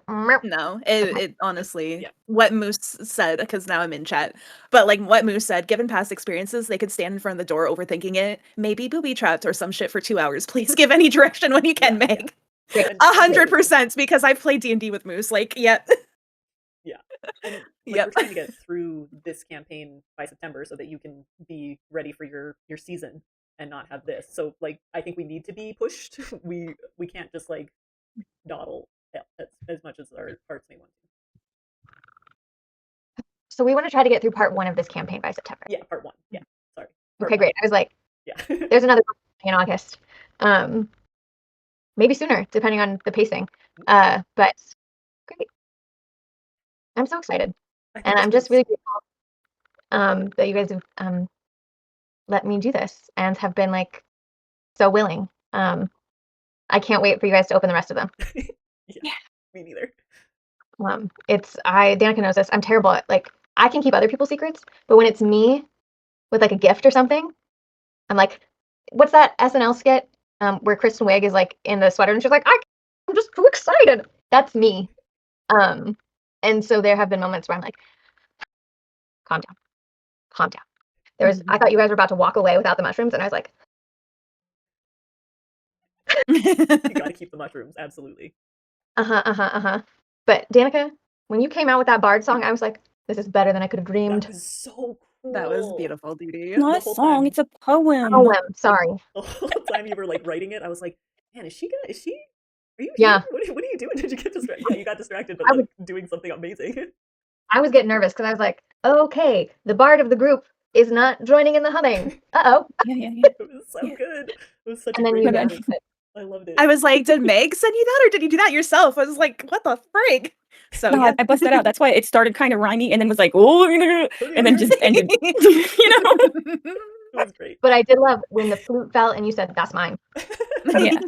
it honestly, Yeah. what Moose said, because now I'm in chat, but like what Moose said, given past experiences, they could stand in front of the door overthinking it, maybe booby trapped or some shit for 2 hours. Please give any direction when you can, Yeah, Meg. And- 100%, because I've played D&D with Moose, like, yep. And like, Yep. we're trying to get through this campaign by September so that you can be ready for your season and not have this. So like I think we need to be pushed. We can't just like dawdle as much as our hearts may want to. So we want to try to get through part 1 of this campaign by September. Yeah, part 1. Yeah, sorry. Part Okay, one. great. I was like, Yeah. there's another in August. Maybe sooner, depending on the pacing. But great. I'm so excited. I think And this I'm just was- really grateful that you guys have let me do this and have been like so willing. I can't wait for you guys to open the rest of them. yeah, me neither. Danica knows this. I'm terrible at like I can keep other people's secrets, but when it's me with like a gift or something, I'm like, what's that SNL skit where Kristen Wiig is like in the sweater and she's like, I'm just too excited. That's me. And so there have been moments where I'm like, calm down. I thought you guys were about to walk away without the mushrooms, and I was like, You gotta keep the mushrooms, absolutely. But Danica, when you came out with that bard song, I was like, this is better than I could have dreamed. That was so cool. That was beautiful, Dee. It's not a whole song, time. it's a poem. Oh, sorry. The whole time you were like writing it, I was like, man, are you Yeah. here? What are you doing? Did you get distracted? Yeah, you got distracted, but I was- like doing something amazing. I was getting nervous because I was like, okay, the bard of the group is not joining in the humming. Uh-oh. Yeah. It was so Yeah. good. It was such And a then great you moment. guys, I loved it. I was like, did Meg send you that or did you do that yourself? I was like, what the frig? So No, yeah. I busted out. That's why it started kind of rhymey and then was like, oh, and then just ended. You know? It was great. But I did love when the flute fell and you said, "That's mine." Yeah.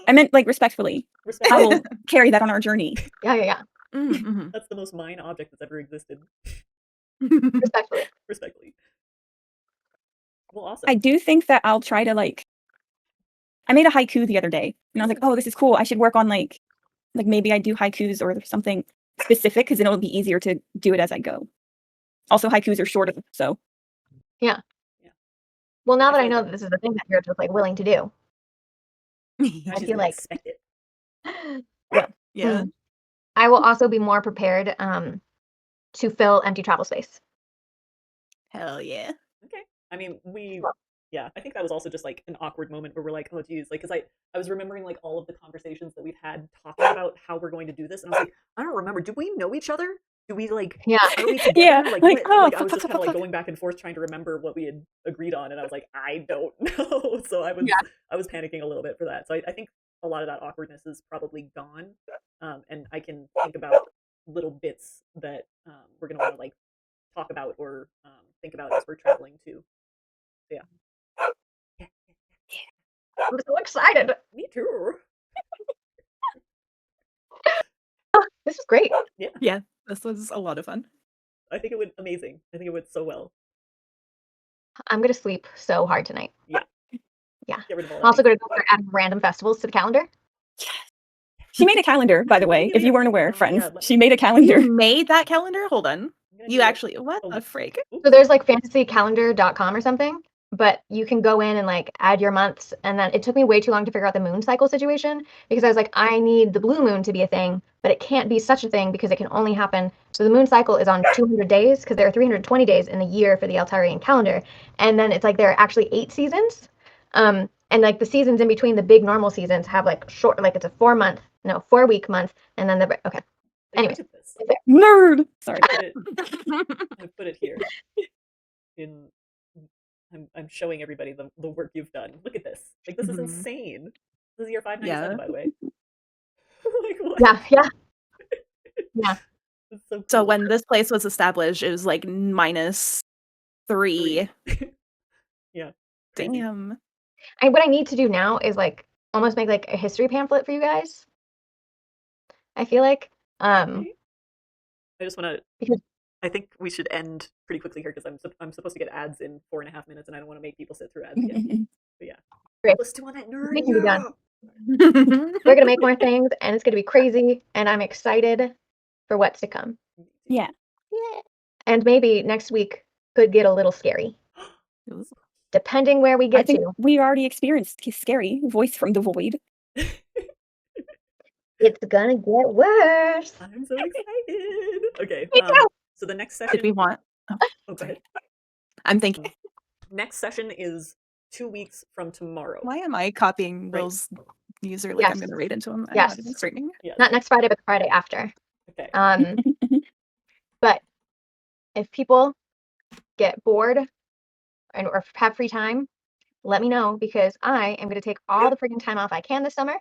I meant like respectfully. I Respectfully. will carry that on our journey. Yeah. Mhm. That's the most mine object that's ever existed. Respectfully. Respectfully. Well, awesome. I do think that I'll try to like. I made a haiku the other day, and I was like, oh, this is cool. I should work on like maybe I do haikus or something specific because then it'll be easier to do it as I go. Also, haikus are shorter, so Well, now that I feel know like that this is the thing that you're just like willing to do, now I she's feel gonna like expect it. Yeah. I will also be more prepared to fill empty travel space. Hell yeah. Okay. I mean, yeah, I think that was also just like an awkward moment where we're like, oh, geez, like, because I was remembering like all of the conversations that we've had talking about how we're going to do this, and I was like, I don't remember. Do we know each other? Do we like? Yeah. Are we together? Yeah, Like, like, what? oh, Like, I was fuck, just fuck, kind of like fuck. going back and forth trying to remember what we had agreed on, and I was like, I don't know. So I was panicking a little bit for that. So I think a lot of that awkwardness is probably gone, and I can think about little bits that we're gonna want to like talk about or think about as we're traveling too. So, yeah. I'm so excited. Me too. This is great. Yeah. This was a lot of fun. I think it went amazing. I think it went so well. I'm gonna sleep so hard tonight. Yeah. Yeah. Get rid of all I'm that also anxiety. gonna go start adding random festivals to the calendar. She made a calendar, by the way, if you weren't aware, Yeah, friends. let- She made a calendar. You made that calendar? Hold on. I'm gonna You do it. actually what Oh, the freak? oops. So there's like fantasycalendar.com or something, but you can go in and like add your months. And then it took me way too long to figure out the moon cycle situation because I was like, I need the blue moon to be a thing, but it can't be such a thing because it can only happen. So the moon cycle is on 200 days because there are 320 days in the year for the Altarian calendar. And then it's like there are actually 8 seasons. And like the seasons in between the big normal seasons have like short, like it's a 4-week month. And then okay. Like, Anyways. look at this. Nerd. Sorry. I put it here. I'm showing everybody the work you've done. Look at this. Like, this is Mhm. insane. This is year 597, Yeah. by the way. Like, what? Yeah. It's so So cool. when this place was established, it was like -3. Yeah. Crazy. Damn. What I need to do now is like almost make like a history pamphlet for you guys. I feel like Okay. I just want to. because- I think we should end pretty quickly here because I'm supposed to get ads in 4.5 minutes, and I don't want to make people sit through ads again. But yeah, Great. let's do on that nerd. We can be Yeah. done. we're gonna make more things and it's gonna be crazy and I'm excited for what's to come. Yeah. And maybe next week could get a little scary. Depending where we I get think to. we already experienced his scary voice from the void. It's gonna get worse. I'm so excited. Okay. Me too. So the next Did session. we want? Oh, go sorry. ahead. I'm thinking. Next session is 2 weeks from tomorrow. Why am I copying Right. Will's user? Like I'm Yes. gonna read into him. I'm Yes. not even streaming. Yes. Not next Friday, but the Friday after. Okay. But if people get bored or have free time, let me know because I am going to take all the freaking time off I can this summer.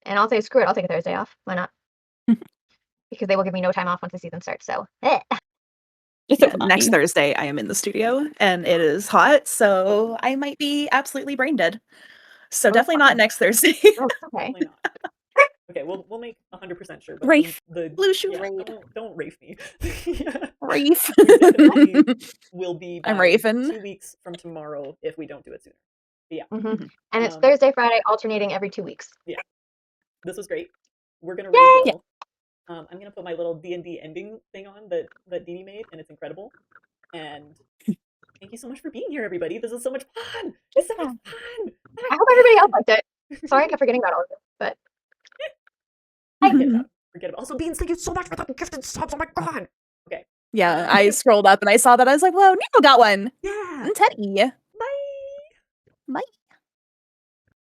And I'll say, screw it, I'll take a Thursday off. Why not? Because they will give me no time off once the season starts. So, Just so Yeah, next fine. Thursday I am in the studio and it is hot, so I might be absolutely brain dead. So Oh, definitely not next Thursday. oh, okay. Probably not. Okay, we'll make 100% sure. But Rafe. Sploosh, Yeah, raid. Don't Rafe me. Yeah. Rafe. Definitely will be I'm by Raven. 2 weeks from tomorrow if we don't do it sooner. But yeah, Mhm. And it's Um, Thursday, Friday, alternating every 2 weeks. this was great. We're gonna Yay! raid Will. I'm gonna put my little D&D ending thing on that Dee Dee made, and it's incredible. And thank you so much for being here, everybody. This is so much fun. It's so much fun. I hope everybody else liked it. Sorry I kept forgetting about all of it, but Forget about it. Forget about it. Also, Beans, thank you so much for the gifted subs. Oh my god. Okay. Yeah, I scrolled up and I saw that. I was like, whoa, Nico got one. Yeah. And Teddy. Bye. Bye.